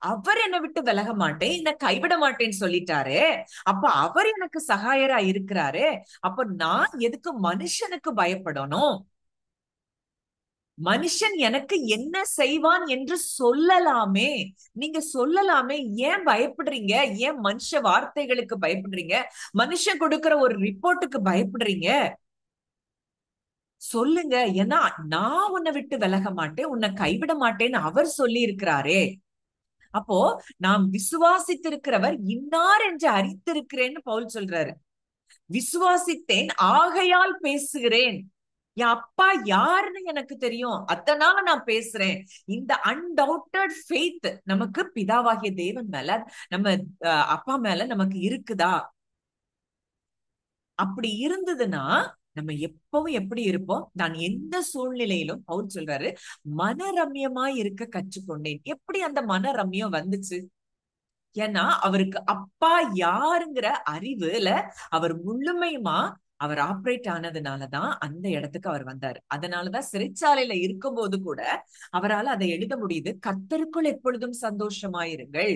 அவர் என்னை விட்டு விலக மாட்டேன், என்னை கைவிட மாட்டேன்னு சொல்லிட்டாரு. அப்ப அவர் எனக்கு சகாயரா இருக்கிறாரு. அப்ப நான் எதுக்கு மனுஷனுக்கு பயப்படணும்? மனுஷன் எனக்கு என்ன செய்வான் என்று சொல்லலாமே. நீங்க சொல்லலாமே. ஏன் பயப்படுறீங்க? ஏன் மனுஷ வார்த்தைகளுக்கு பயப்படுறீங்க? மனுஷன் கொடுக்கிற ஒரு ரிப்போர்ட்டுக்கு பயப்படுறீங்க? சொல்லுங்க. ஏன்னா நான் உன்னை விட்டு விலக மாட்டேன், உன்னை கைவிட மாட்டேன்னு அவர் சொல்லி இருக்கிறாரே. அப்போ நாம் விசுவாசித்திருக்கிறவர் இன்னார் என்று அறிந்திருக்கிறேன்னு பவுல் சொல்றாரு. விசுவாசித்தேன் ஆகையால் பேசுகிறேன். என் அப்பா யாருன்னு எனக்கு தெரியும், அதனால நான் பேசுறேன். இந்த அன்டவுட்டட் ஃபெய்த் நமக்கு பிதாவாகிய தேவன் மேல, நம்ம அப்பா மேல நமக்கு இருக்குதா? அப்படி இருந்ததுன்னா நம்ம எப்பவும் எப்படி இருப்போம்? நான் எந்த சூழ்நிலையிலும், பவுல் சொல்றாரு, மனரம்யமாய் இருக்க கற்றுக்கொண்டேன். எப்படி அந்த மனரம்யம் வந்துச்சு? ஏன்னா அவருக்கு அப்பா யாருங்கிற அறிவுல அவர் முழுமையுமா அவர் ஆப்ரேட் ஆனதுனாலதான் அந்த இடத்துக்கு அவர் வந்தாரு. அதனாலதான் சிறைச்சாலையில இருக்கும்போது கூட அவரால் அதை எழுத முடியுது, கர்த்தருக்குள் எப்பொழுதும் சந்தோஷமாயிருங்கள்.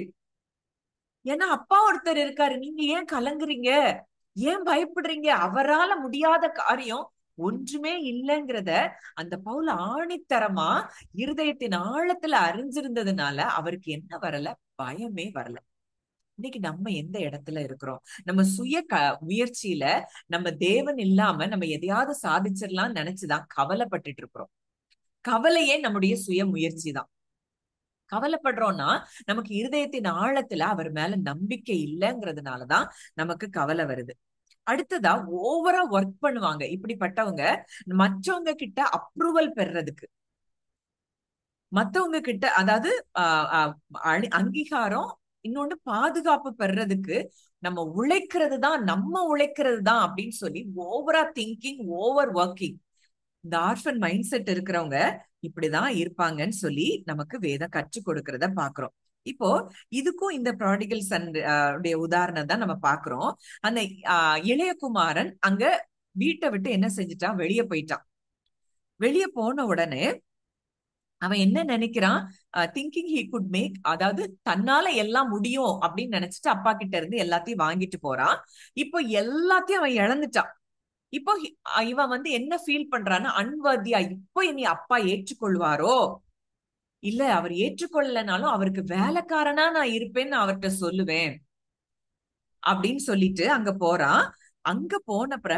ஏன்னா அப்பா ஒருத்தர் இருக்காரு. நீங்க ஏன் கலங்குறீங்க? ஏன் பயப்படுறீங்க? அவரால முடியாத காரியம் ஒன்றுமே இல்லைங்கிறத அந்த பவுல் ஆணித்தரமா இருதயத்தின் ஆழத்துல அறிஞ்சிருந்ததுனால அவருக்கு என்ன வரல? பயமே வரல. இன்னைக்கு நம்ம எந்த இடத்துல இருக்கிறோம்? நம்ம சுய முயற்சியில நம்ம தேவன் இல்லாம நம்ம எதையாவது சாதிச்சிடலாம்னு நினைச்சுதான் கவலைப்பட்டுட்டு இருக்கிறோம். கவலையே நம்முடைய சுய முயற்சி தான். கவலைப்படுறோம்னா நமக்கு இருதயத்தின் ஆழத்துல அவர் மேல நம்பிக்கை இல்லைங்கிறதுனாலதான் நமக்கு கவலை வருது. அடுத்ததா ஓவரா ஒர்க் பண்ணுவாங்க இப்படிப்பட்டவங்க, மற்றவங்க கிட்ட அப்ரூவல் பெறறதுக்கு, மத்தவங்க கிட்ட அதாவது அங்கீகாரம், இன்னொன்னு பாதுகாப்பு பெறறதுக்கு நம்ம உழைக்கிறது தான் அப்படின்னு சொல்லி ஓவரா திங்கிங், ஓவர் ஒர்க்கிங். இந்த ஆர்ஃபன் மைண்ட் செட் இருக்கிறவங்க இப்படிதான் இருப்பாங்கன்னு சொல்லி நமக்கு வேதம் கற்றுக் கொடுக்கறத பாக்குறோம். இப்போ இதுக்கும் இந்த ப்ராடிகல் சன் உடைய உதாரணம் தான் நம்ம பாக்குறோம். அந்த இளையகுமாரன் அங்க வீட்டை விட்டு என்ன செஞ்சுட்டான்? வெளியே போயிட்டான். வெளியே போன உடனே அவன் என்ன நினைக்கிறான்? திங்கிங் ஹி குட் மேக், அதாவது தன்னால எல்லாம் முடியும் அப்படின்னு நினைச்சிட்டு அப்பா கிட்ட இருந்து எல்லாத்தையும் வாங்கிட்டு போறான். இப்போ எல்லாத்தையும் அவன் இழந்துட்டான். இப்போ இவன் வந்து என்ன ஃபீல் பண்றான்னா, அன்வர்தியா, இப்போ இனி அப்பா ஏற்றுக்கொள்வாரோ? இல்ல, அவர் ஏற்றுக்கொள்ளனாலும் அவருக்கு வேலைக்காரனா நான் இருப்பேன்னு அவர்கிட்ட சொல்லுவேன் அப்படின்னு சொல்லிட்டு அங்க போறான். அங்க போனப்ப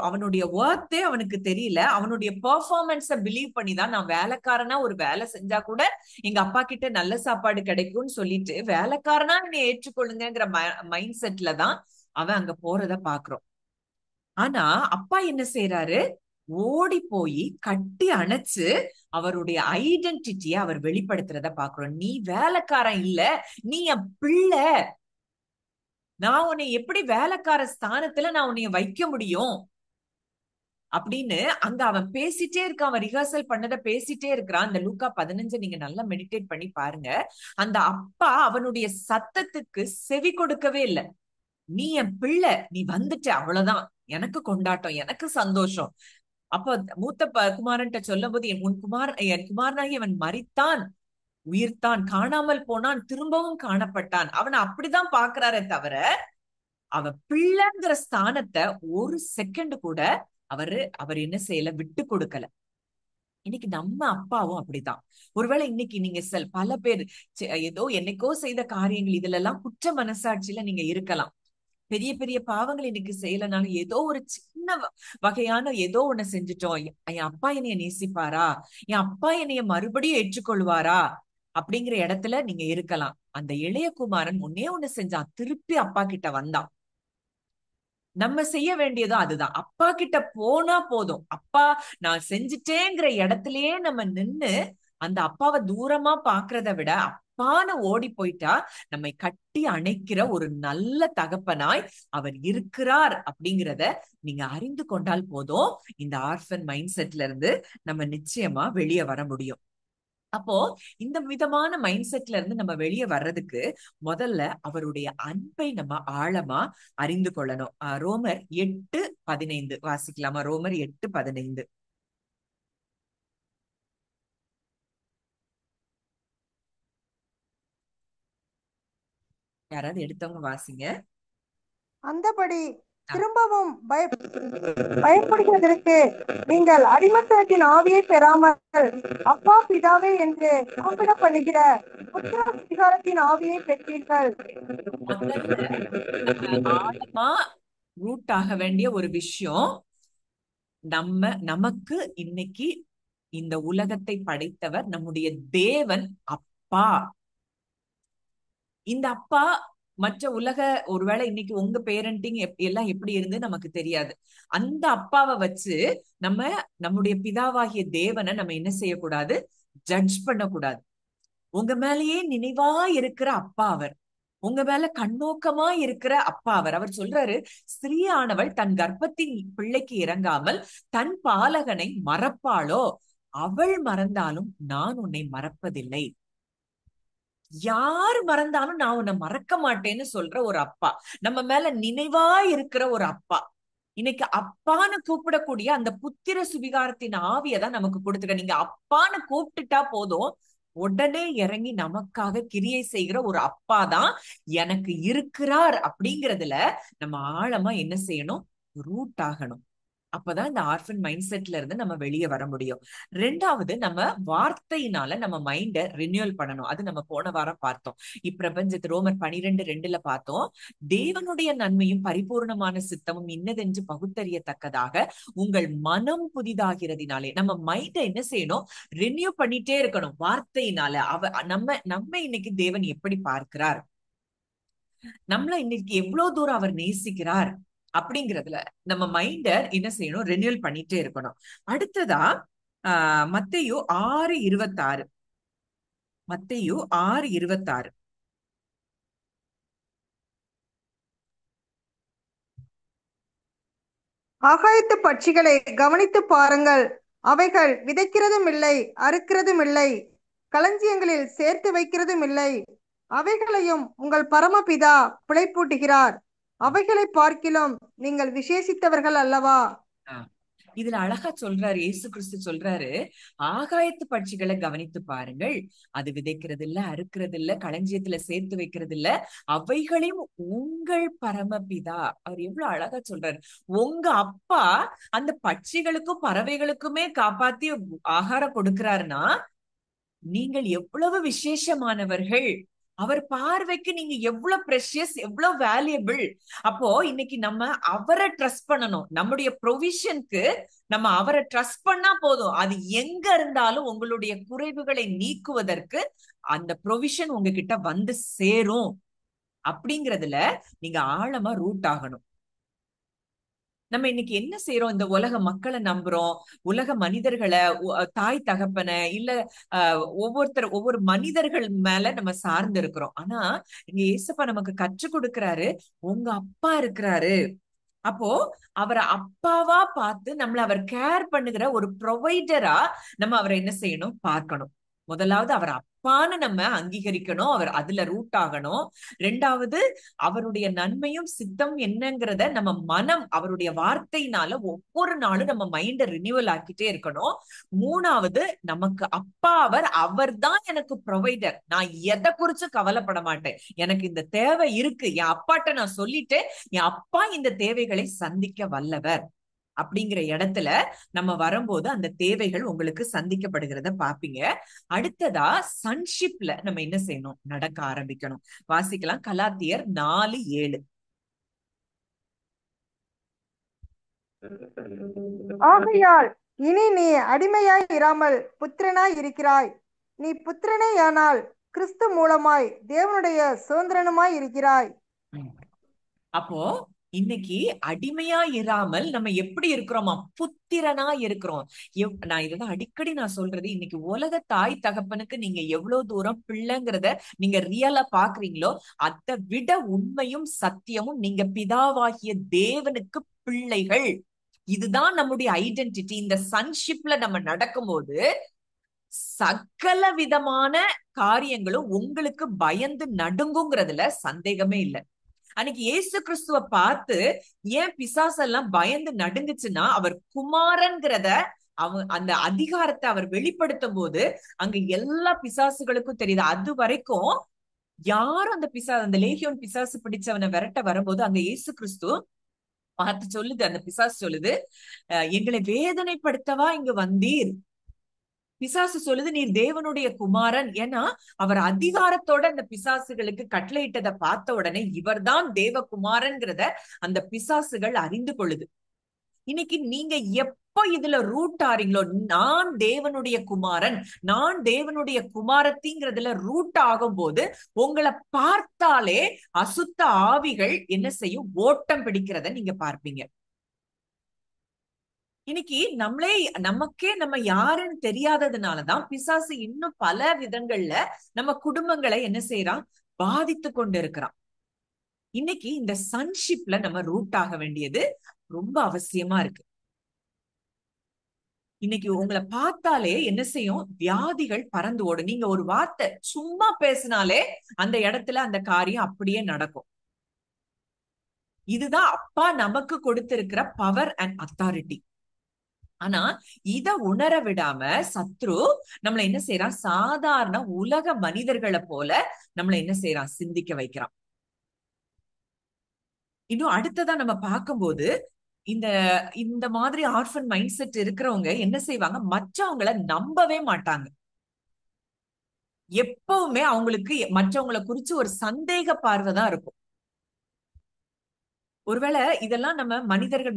அவனுடைய ஒர்த்தே அவனுக்கு தெரியல. அவனுடைய பெர்ஃபார்மன்ஸ பிலீவ் பண்ணிதான், நான் வேலைக்காரனா ஒரு வேலை செஞ்சா கூட எங்க அப்பா கிட்ட நல்ல சாப்பாடு கிடைக்கும்னு சொல்லிட்டு வேலைக்காரனா என்னை ஏற்றுக்கொள்ளுங்கிற மைண்ட் செட்ல தான் அவன் அங்க போறத பாக்குறோம். ஆனா அப்பா என்ன செய்யறாரு? ஓடி போய் கட்டி அணைச்சு அவருடைய ஐடென்டிட்டிய அவர் வெளிப்படுத்துறத பாக்குறோம். நீ வேலைக்காரன் இல்ல, நீ என் பிள்ளை. நான் உன்னை எப்படி வேலைக்கார ஸ்தானத்துல நான் உன்னைய வைக்க முடியும் அப்படின்னு அங்க அவன் பேசிட்டே இருக்கான். அவன் ரிஹர்சல் பண்ணத பேசிட்டே இருக்கிறான். அந்த லூக்கா 15 நீங்க நல்லா மெடிடேட் பண்ணி பாருங்க. அந்த அப்பா அவனுடைய சத்தத்துக்கு செவி கொடுக்கவே இல்லை. நீ என் பிள்ளை, நீ வந்துட்ட, அவ்வளவுதான், எனக்கு கொண்டாட்டம், எனக்கு சந்தோஷம். அப்போ மூத்த குமாரன்ட்ட சொல்லும் போது, என் குமாரனாகி அவன் மரித்தான், உயிர்த்தான், காணாமல் போனான், திரும்பவும் காணப்பட்டான். அவனை அப்படிதான் பாக்குறாரே தவிர அவன் பிள்ளைங்கிற ஸ்தானத்தை ஒரு செகண்ட் கூட அவர் என்ன செய்யல? விட்டு கொடுக்கல. இன்னைக்கு நம்ம அப்பாவும் அப்படிதான். ஒருவேளை இன்னைக்கு நீங்க பல பேர் ஏதோ என்னைக்கோ செய்த காரியங்கள் இதுல எல்லாம் குற்ற மனசாட்சியில நீங்க இருக்கலாம். பெரிய பெரிய பாவங்கள் இன்னைக்கு செய்யலனாலும் ஏதோ ஒரு சின்ன வகையான ஏதோ ஒண்ணு செஞ்சுட்டோம். என் அப்பா என்னைய நேசிப்பாரா? என் அப்பா என்னைய மறுபடியும் ஏற்றுக்கொள்வாரா? அப்படிங்கிற இடத்துல நீங்க இருக்கலாம். அந்த இளையகுமாரன் ஒன்னே ஒண்ணு செஞ்சான், திருப்பி அப்பா கிட்ட வந்தான். நம்ம செய்ய வேண்டியதும் அதுதான். அப்பா கிட்ட போனா போதும். அப்பா நான் செஞ்சுட்டேங்கிற இடத்திலேயே நம்ம நின்னு அந்த அப்பாவை தூரமா பாக்குறத விட அப்பான்னு ஓடி போயிட்டா நம்மை கட்டி அணைக்கிற ஒரு நல்ல தகப்பனாய் அவர் இருக்கிறார் அப்படிங்கிறத நீங்க அறிந்து கொண்டால் போதும், இந்த ஆர்ஃபன் மைண்ட் செட்ல இருந்து நம்ம நிச்சயமா வெளியே வர முடியும். அப்போ இந்த விதமான மைண்ட் செட்ல இருந்து நம்ம வெளியே வர்றதுக்கு முதல்ல அவருடைய அன்பை நம்ம ஆழமா அறிந்து கொள்ளணும். ரோமர் 8:15 வாசிக்கலாமா? ரோமர் 8:15. யாராவது எடுத்தவங்க வாசிங்க. அந்தபடி ஆ, திரும்பவும் பயப்படுகிறதற்கு நீங்கள் அடிமைத்தனத்தின் ஆவியை பெறாமல் அப்பா பிதாவே என்று கூப்பிட பண்ணுகிற புத்திர சுவிகாரத்தின் ஆவியை பெற்றீர்கள். முதல்ல நம்ம ஆழமா ரூட் ஆக வேண்டிய ஒரு விஷயம், நமக்கு இன்னைக்கு இந்த உலகத்தை படைத்தவர் நம்முடைய தேவன் அப்பா. இந்த அப்பா மற்ற உலக, ஒருவேளை இன்னைக்கு உங்க பேரண்டிங் எல்லாம் எப்படி இருந்து நமக்கு தெரியாது. அந்த அப்பாவை வச்சு நம்ம நம்முடைய பிதாவாகிய தேவனை நம்ம என்ன செய்யக்கூடாது, ஜட்ஜ் பண்ணக்கூடாது. உங்க மேலேயே நினைவா இருக்கிற அப்பா அவர், உங்க மேல கண்ணோக்கமா இருக்கிற அப்பா அவர். அவர் சொல்றாரு, ஸ்திரீயானவள் தன் கர்ப்பத்தின் பிள்ளைக்கு இறங்காமல் தன் பாலகனை மறப்பாளோ, அவள் மறந்தாலும் நான் உன்னை மறப்பதில்லை. யார் மறந்தாலும் நான் உன்னை மறக்க மாட்டேன்னு சொல்ற ஒரு அப்பா, நம்ம மேல நினைவா இருக்கிற ஒரு அப்பா. இன்னைக்கு அப்பான்னு கூப்பிடக்கூடிய அந்த புத்திர சுவிகாரத்தின் ஆவியதான் நமக்கு கொடுத்துக்க. நீங்க அப்பான்னு கூப்பிட்டுட்டா போதும், உடனே இறங்கி நமக்காக கிரியை செய்கிற ஒரு அப்பா தான் எனக்கு இருக்கிறார். அப்படிங்கறதுல நம்ம ஆழமா என்ன செய்யணும், ரூட் ஆகணும். அப்பதான் இந்த ஆர்ஃபன் மைண்ட் செட்ல இருந்து நம்ம வெளியே வர முடியும். ரெண்டாவது, நம்ம வார்த்தையினால நம்ம மைண்ட ரினியூவல் பண்ணணும். அது நம்ம போன வாரம் பார்த்தோம். இப்பிரபஞ்சத்து ரோமர் 12:2 பார்த்தோம். தேவனுடைய நன்மையும் பரிபூர்ணமான சித்தமும் இன்னதென்று பகுத்தறியத்தக்கதாக உங்கள் மனம் புதிதாகிறதுனாலே நம்ம மைண்ட என்ன செய்யணும், ரினியூ பண்ணிட்டே இருக்கணும் வார்த்தையினால. நம்ம இன்னைக்கு தேவன் எப்படி பார்க்கிறார், நம்மள இன்னைக்கு எவ்வளவு தூரம் அவர் நேசிக்கிறார் அப்படிங்கறதுல நம்ம மைண்ட என்ன செய்யணும், ரெனியூல் பண்ணிட்டே இருக்கணும். அடுத்ததா மத்தேயு 6:26. மத்தேயு 6:26. ஆகாயத்து பட்சிகளை கவனித்து பாருங்கள், அவைகள் விதைக்கிறதும் இல்லை, அறுக்கிறதும் இல்லை, களஞ்சியங்களில் சேர்த்து வைக்கிறதும் இல்லை, அவைகளையும் உங்கள் பரமபிதா பிழைப்பூட்டுகிறார். அவைகளை பார்க்கிலும் நீங்கள் விசேஷித்தவர்கள் அல்லவா? இதுல அழகா சொல்றாரு, இயேசு கிறிஸ்து சொல்றாரு, ஆகாயத்து பட்சிகளை கவனித்து பாருங்கள், அது விதைக்கிறது இல்ல, அறுக்கிறது இல்ல, களஞ்சியத்துல சேர்த்து வைக்கிறது இல்ல, அவைகளையும் உங்கள் பரமபிதா. அவர் எவ்வளவு அழகா சொல்றாரு. உங்க அப்பா அந்த பட்சிகளுக்கும் பறவைகளுக்குமே காப்பாத்தி ஆகாரம் கொடுக்கிறாருன்னா நீங்கள் எவ்வளவு விசேஷமானவர்கள், அவர் பார்வைக்கு நீங்க எவ்வளவு ப்ரெஷியஸ், எவ்வளவு வேல்யூபிள். அப்போ இன்னைக்கு நம்ம அவரை ட்ரஸ்ட் பண்ணணும். நம்முடைய ப்ரொவிஷனுக்கு நம்ம அவரை ட்ரஸ்ட் பண்ணா போதும். அது எங்க இருந்தாலும் உங்களுடைய குறைவுகளை நீக்குவதற்கு அந்த ப்ரொவிஷன் உங்ககிட்ட வந்து சேரும். அப்படிங்கறதுல நீங்க ஆழமா ரூட் ஆகணும். நம்ம இன்னைக்கு என்ன செய்யறோம், இந்த உலக மக்களை நம்புறோம், உலக மனிதர்களை, தாய் தகப்பனை, இல்ல ஒவ்வொரு மனிதர்கள் மேல நம்ம சார்ந்து இருக்கிறோம். ஆனா இங்க ஏசப்பா நமக்கு கற்றுக் கொடுக்கிறாரு, உங்க அப்பா இருக்கிறாரு. அப்போ அவரை அப்பாவா பார்த்து நம்மள அவர் கேர் பண்ணுகிற ஒரு ப்ரொவைடரா நம்ம அவரை என்ன செய்யணும், பார்க்கணும். முதலாவது அவர் அப்பான்னு நம்ம அங்கீகரிக்கணும், அவர் அதுல ரூட் ஆகணும். ரெண்டாவது, அவருடைய நன்மையும் சித்தம் என்னங்கிறத நம்ம மனம் அவருடைய வார்த்தையினால ஒவ்வொரு நாளும் நம்ம மைண்ட ரினியூவல் ஆக்கிட்டே இருக்கணும். மூணாவது, நமக்கு அப்பா அவர் தான் எனக்கு ப்ரொவைடர். நான் எதை குறிச்சு கவலைப்பட மாட்டேன். எனக்கு இந்த தேவை இருக்கு, என் அப்பாட்ட நான் சொல்லிட்டேன், என் அப்பா இந்த தேவைகளை சந்திக்க வல்லவர். அப்படிங்கிற இடத்துல நம்ம வரும்போது அந்த தேவைகள் உங்களுக்கு சந்திக்கப்படுகிறத பாப்பீங்க. அடுத்ததா சன்ஷிப்ல நம்ம என்ன செய்யணும், நடக்க ஆரம்பிக்கணும். வாசிக்கலாம், கலாத்தியர் 4:7. ஆகையால் இனி நீ அடிமையாய் இராமல் புத்திரனாய் இருக்கிறாய். நீ புத்திரனேயானால் கிறிஸ்து மூலமாய் தேவனுடைய சுதந்திரனுமாய் இருக்கிறாய். அப்போ இன்னைக்கு அடிமையா இராமல் நம்ம எப்படி இருக்கிறோமா, புத்திரனா இருக்கிறோம். நான் இதுதான் அடிக்கடி நான் சொல்றது, இன்னைக்கு உலக தாய் தகப்பனுக்கு நீங்க எவ்வளவு தூரம் பிள்ளைங்கிறத நீங்க ரியலா பாக்குறீங்களோ, அதை விட உண்மையும் சத்தியமும் நீங்க பிதாவாகிய தேவனுக்கு பிள்ளைகள். இதுதான் நம்முடைய ஐடென்டிட்டி. இந்த சன்ஷிப்ல நம்ம நடக்கும்போது சகல விதமான காரியங்களும் உங்களுக்கு பயந்து நடுங்குங்கிறதுல சந்தேகமே இல்லை. அன்னைக்கு இயேசு கிறிஸ்துவ பார்த்து ஏன் பிசாசெல்லாம் பயந்து நடுங்குச்சுன்னா, அவர் குமாரன்கிறத அந்த அதிகாரத்தை அவர் வெளிப்படுத்தும் போது அங்க எல்லா பிசாசுகளுக்கும் தெரியுது. அது வரைக்கும் யாரும் அந்த லேகியோன் பிசாசு பிடிச்சவனை விரட்ட வரும்போது அங்க இயேசு கிறிஸ்து பார்த்து சொல்லுது, அந்த பிசாசு சொல்லுது, எங்களை வேதனைப்படுத்தவா இங்க வந்தீர்? பிசாசு சொல்லுது, நீர் தேவனுடைய குமாரன். ஏன்னா அவர் அதிகாரத்தோட அந்த பிசாசுகளுக்கு கட்டளையிட்டதை பார்த்த உடனே இவர்தான் தேவகுமாரன்கிறத அந்த பிசாசுகள் அறிந்து கொள்ளுது. இன்னைக்கு நீங்க எப்போ இதுல ரூட் ஆறீங்களோ, நான் தேவனுடைய குமாரன், நான் தேவனுடைய குமாரத்திங்கிறதுல ரூட் ஆகும் போது உங்களை பார்த்தாலே அசுத்த ஆவிகள் என்ன செய்யும்? ஓட்டம் பிடிக்கிறத நீங்க பார்ப்பீங்க. இன்னைக்கு நமக்கே நம்ம யாருன்னு தெரியாததுனாலதான் பிசாசு இன்னும் பல விதங்கள்ல நம்ம குடும்பங்களை என்ன செய்யறான்? பாதித்து கொண்டு இருக்கிறான். இன்னைக்கு இந்த சன்ஷிப்ல நம்ம ரூட் ஆக வேண்டியது ரொம்ப அவசியமா இருக்கு. இன்னைக்கு உங்களை பார்த்தாலே என்ன செய்யும்? வியாதிகள் பறந்து ஓடும். நீங்க ஒரு வார்த்தை சும்மா பேசினாலே அந்த இடத்துல அந்த காரியம் அப்படியே நடக்கும். இதுதான் அப்பா நமக்கு கொடுத்திருக்கிற பவர் அண்ட் அத்தாரிட்டி. ஆனா இத உணர விடாம சத்ரு நம்மள என்ன செய்யறான்? சாதாரண உலக மனிதர்களை போல நம்மள என்ன செய்யறான்? சிந்திக்க வைக்கிறான். இன்னும் அடுத்ததா நம்ம பார்க்கும்போது இந்த இந்த மாதிரி ஆர்ஃபன் மைண்ட் செட் இருக்கிறவங்க என்ன செய்வாங்க? மற்றவங்களை நம்பவே மாட்டாங்க. எப்பவுமே அவங்களுக்கு மற்றவங்களை குறிச்சு ஒரு சந்தேக பார்வைதான் இருக்கும். ஒருவேளை இதெல்லாம் நம்ம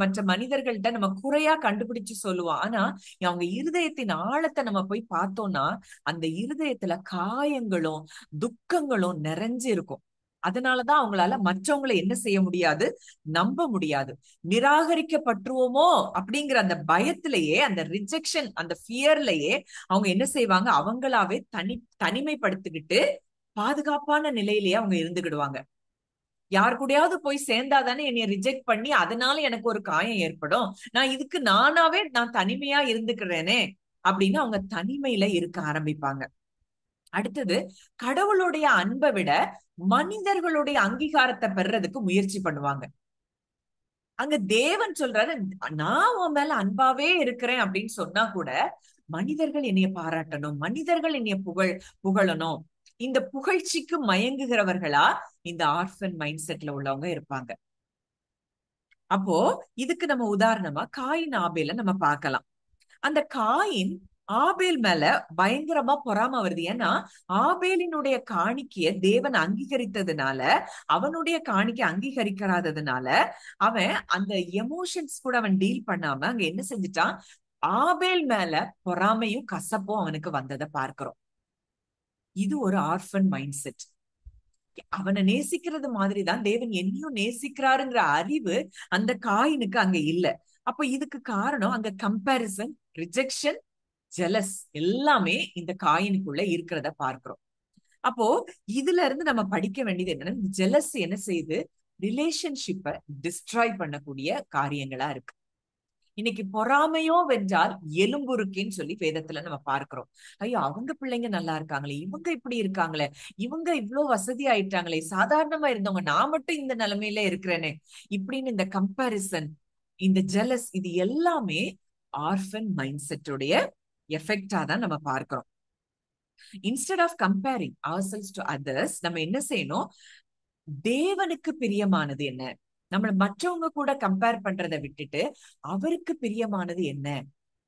மற்ற மனிதர்கள்ட்ட நம்ம குறையா கண்டுபிடிச்சு சொல்லுவோம். ஆனா அவங்க இருதயத்தின் ஆழத்தை நம்ம போய் பார்த்தோம்னா அந்த இருதயத்துல காயங்களும் துக்கங்களும் நிறைஞ்சு இருக்கும். அதனாலதான் அவங்களால மற்றவங்களை என்ன செய்ய முடியாது? நம்ப முடியாது. நிராகரிக்கப்பட்டுருவோமோ அப்படிங்கிற அந்த பயத்திலேயே, அந்த ரிஜெக்ஷன், அந்த ஃபியர்லயே அவங்க என்ன செய்வாங்க? அவங்களாவே தனிமைப்படுத்திக்கிட்டு பாதுகாப்பான நிலையிலேயே அவங்க இருந்துகிடுவாங்க. யார் கூடயாவது போய் சேர்ந்தாதானே என்னைய ரிஜெக்ட் பண்ணி அதனால எனக்கு ஒரு காயம் ஏற்படும், நான் இதுக்கு நான் தனிமையா இருந்துக்கிறேனே அப்படின்னு அவங்க தனிமையில இருக்க ஆரம்பிப்பாங்க. அடுத்தது, கடவுளுடைய அன்பை விட மனிதர்களுடைய அங்கீகாரத்தை பெறறதுக்கு முயற்சி பண்ணுவாங்க. அங்க தேவன் சொல்றாரு, நான் உன் மேல அன்பாவே இருக்கிறேன் அப்படின்னு சொன்னா கூட மனிதர்கள் என்னைய பாராட்டணும், மனிதர்கள் என்னைய புகழணும், இந்த புகழ்ச்சிக்கு மயங்குகிறவர்களா இந்த ஆர்ஃபன் மைண்ட் செட்ல உள்ளவங்க இருப்பாங்க. அப்போ இதுக்கு நம்ம உதாரணமா காயின் ஆபேல நம்ம பார்க்கலாம். அந்த காயின் ஆபேல் மேல பயங்கரமா பொறாம வருது. ஏன்னா ஆபேலினுடைய காணிக்கைய தேவன் அங்கீகரித்ததுனால, அவனுடைய காணிக்கை அங்கீகரிக்காததுனால அவன் அந்த எமோஷன்ஸ் கூட அவன் டீல் பண்ணாம அங்க என்ன செஞ்சுட்டான்? ஆபேல் மேல பொறாமையும் கசப்பும் அவனுக்கு வந்ததை பார்க்கிறோம். இது ஒரு ஆர்ஃபன் மைண்ட் செட். அவனை நேசிக்கிறது மாதிரிதான் தேவன் என்னையும் நேசிக்கிறாருங்கிற அறிவு அந்த காயினுக்கு அங்க இல்ல. அப்ப இதுக்கு காரணம் அங்க கம்பேரிசன், ரிஜெக்ஷன், ஜெலஸ் எல்லாமே இந்த காயினுக்குள்ள இருக்கிறத பார்க்கிறோம். அப்போ இதுல இருந்து நம்ம படிக்க வேண்டியது என்னன்னா, ஜெலஸ் என்ன செய்யுது? ரிலேஷன்ஷிப்பை டிஸ்ட்ராய் பண்ணக்கூடிய காரியங்களா இருக்கு. இன்னைக்கு பொறாமையோ வென்றால் எலும்புருக்கின்னு சொல்லி வேதத்துல நம்ம பார்க்கிறோம். ஐயோ, அவங்க பிள்ளைங்க நல்லா இருக்காங்களே, இவங்க இப்படி இருக்காங்களே, இவங்க இவ்வளவு வசதி ஆயிட்டாங்களே, சாதாரணமா இருந்தவங்க, நான் மட்டும் இந்த நிலைமையில இருக்கிறேனே, இப்படின்னு இந்த கம்பேரிசன், இந்த ஜெலஸ், இது எல்லாமே ஆர்ஃபன் மைண்ட் செட்டுடைய எஃபெக்டா தான் நம்ம பார்க்கிறோம். Instead of comparing ourselves to others, நம்ம என்ன செய்யணும்? தேவனுக்கு பிரியமானது என்ன? நம்மள மற்றவங்க கூட கம்பேர் பண்றதை விட்டுட்டு அவருக்கு பிரியமானது என்ன,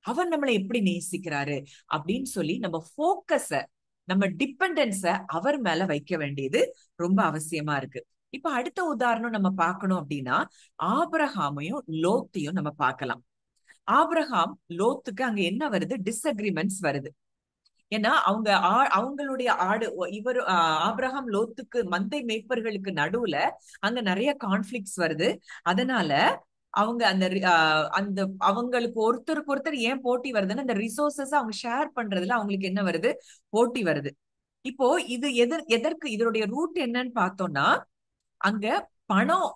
அவர் நம்மளை எப்படி நேசிக்கிறாரு அப்படின்னு சொல்லி நம்ம போக்கஸ, நம்ம டிபெண்டன்ஸ அவர் மேல வைக்க வேண்டியது ரொம்ப அவசியமா இருக்கு. இப்ப அடுத்த உதாரணம் நம்ம பார்க்கணும் அப்படின்னா, ஆபிரகாமையும் லோத்தையும் நம்ம பார்க்கலாம். ஆபிரகாம் லோத்துக்கு அங்க என்ன வருது? டிஸ்அக்ரிமெண்ட்ஸ் வருது. ஏன்னா அவங்களுடைய இவர் ஆபிரகாம் லோத்துக்கு மந்தை மேய்ப்பர்களுக்கு நடுவுல அங்க நிறைய கான்ஃபிளிக்ட்ஸ் வருது. அதனால அவங்க அந்த அவங்களுக்கு ஒருத்தருக்கு ஒருத்தர் ஏன் போட்டி வருதுன்னு அந்த ரிசோர்சஸ் அவங்க ஷேர் பண்றதுல அவங்களுக்கு என்ன வருது? போட்டி வருது. இப்போ இது எதற்கு இதனுடைய ரூட் என்னன்னு பார்த்தோம்னா, அங்க பணம்,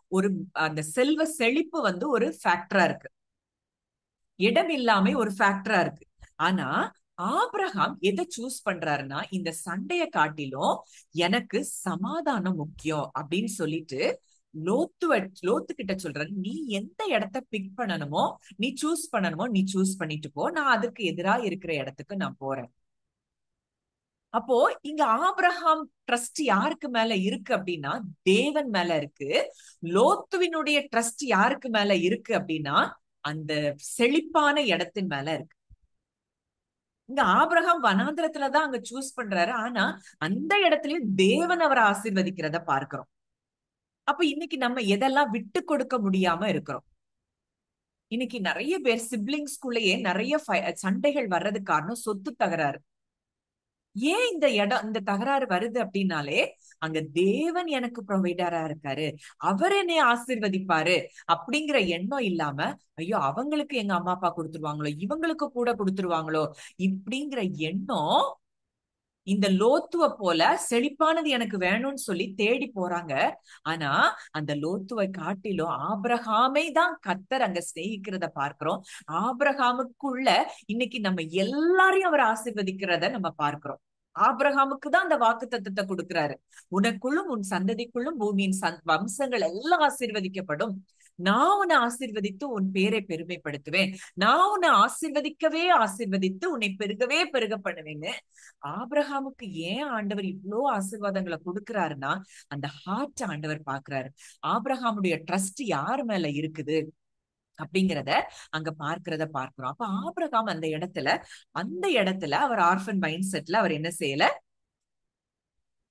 அந்த செல்வ செழிப்பு ஒரு ஃபேக்டரா இருக்கு, இடம் இல்லாம ஒரு ஃபேக்டரா இருக்கு. ஆனா ஆபிரகாம் எதை சூஸ் பண்றாருன்னா, இந்த சண்டைய காட்டிலும் எனக்கு சமாதானம் முக்கியம் அப்படின்னு சொல்லிட்டு லோத்து கிட்ட சொல்றாரு, நீ எந்த இடத்த பிக் பண்ணணுமோ, நீ சூஸ் பண்ணிட்டு போ, நான் அதுக்கு எதிரா இருக்கிற இடத்துக்கு நான் போறேன். அப்போ இங்க ஆபிரகாம் ட்ரஸ்ட் யாருக்கு மேல இருக்கு அப்படின்னா தேவன் மேல இருக்கு. லோத்துவினுடைய ட்ரஸ்ட் யாருக்கு மேல இருக்கு அப்படின்னா அந்த செழிப்பான இடத்தின் மேல இருக்கு. இங்க ஆபிரகாம் வனாந்திரத்துலதான் அங்க சூஸ் பண்றாரு. ஆனா அந்த இடத்துலயும் தேவன் அவரை ஆசீர்வதிக்கிறத பார்க்கிறோம். அப்ப இன்னைக்கு நம்ம எதெல்லாம் விட்டு கொடுக்க முடியாம இருக்கிறோம்? இன்னைக்கு நிறைய பேர் சிப்ளிங்ஸ்குள்ளேயே நிறைய சண்டைகள் வர்றதுக்கு காரணம் சொத்து தகராறு. ஏன் இந்த தகராறு வருது அப்படின்னாலே அங்க தேவன் எனக்கு ப்ரொவைடரா இருக்காரு, அவர் என்னை ஆசீர்வதிப்பாரு அப்படிங்கிற எண்ணம் இல்லாம, ஐயோ அவங்களுக்கு எங்க அம்மா அப்பா கொடுத்துருவாங்களோ, இவங்களுக்கு கூட கொடுத்துருவாங்களோ இப்படிங்கிற எண்ணம் இந்த லோத்துவ போல செழிப்பானது எனக்கு வேணும்னு சொல்லி தேடி போறாங்க. ஆனா அந்த லோத்துவை காட்டிலும் ஆபிரகாமை தான் கர்த்தர் அங்க சிநேகிக்கிறத பார்க்கிறோம். ஆபிரகாமுக்குள்ள இன்னைக்கு நம்ம எல்லாரையும் அவர் ஆசீர்வதிக்கிறத நம்ம பார்க்கிறோம். ஆபிரகாமுக்கு தான் அந்த வாக்கு தத்தத்தை கொடுக்கிறாரு. உனக்குள்ளும் உன் சந்ததிக்குள்ளும் பூமியின் வம்சங்கள் எல்லாம் ஆசீர்வதிக்கப்படும். நான் உன்னை ஆசீர்வதித்து உன் பேரை பெருமைப்படுத்துவேன். நான் உன்னை ஆசீர்வதிக்கவே ஆசீர்வதித்து உன்னை பெருகவே பெருக பண்ணுவேன்னு ஆபிரகாமுக்கு ஏன் ஆண்டவர் இவ்வளோ ஆசீர்வாதங்களை கொடுக்கிறாருன்னா அந்த ஹார்ட் ஆண்டவர் பாக்குறாரு. ஆபிரகாமுடைய ட்ரஸ்ட் யாரு மேல இருக்குது அப்படிங்கிறத அங்க பார்க்கிறோம். அப்ப ஆபிரகாம் அந்த இடத்துல அவர் ஆர்ஃபன் மைண்ட் செட்ல அவர் என்ன செய்யல,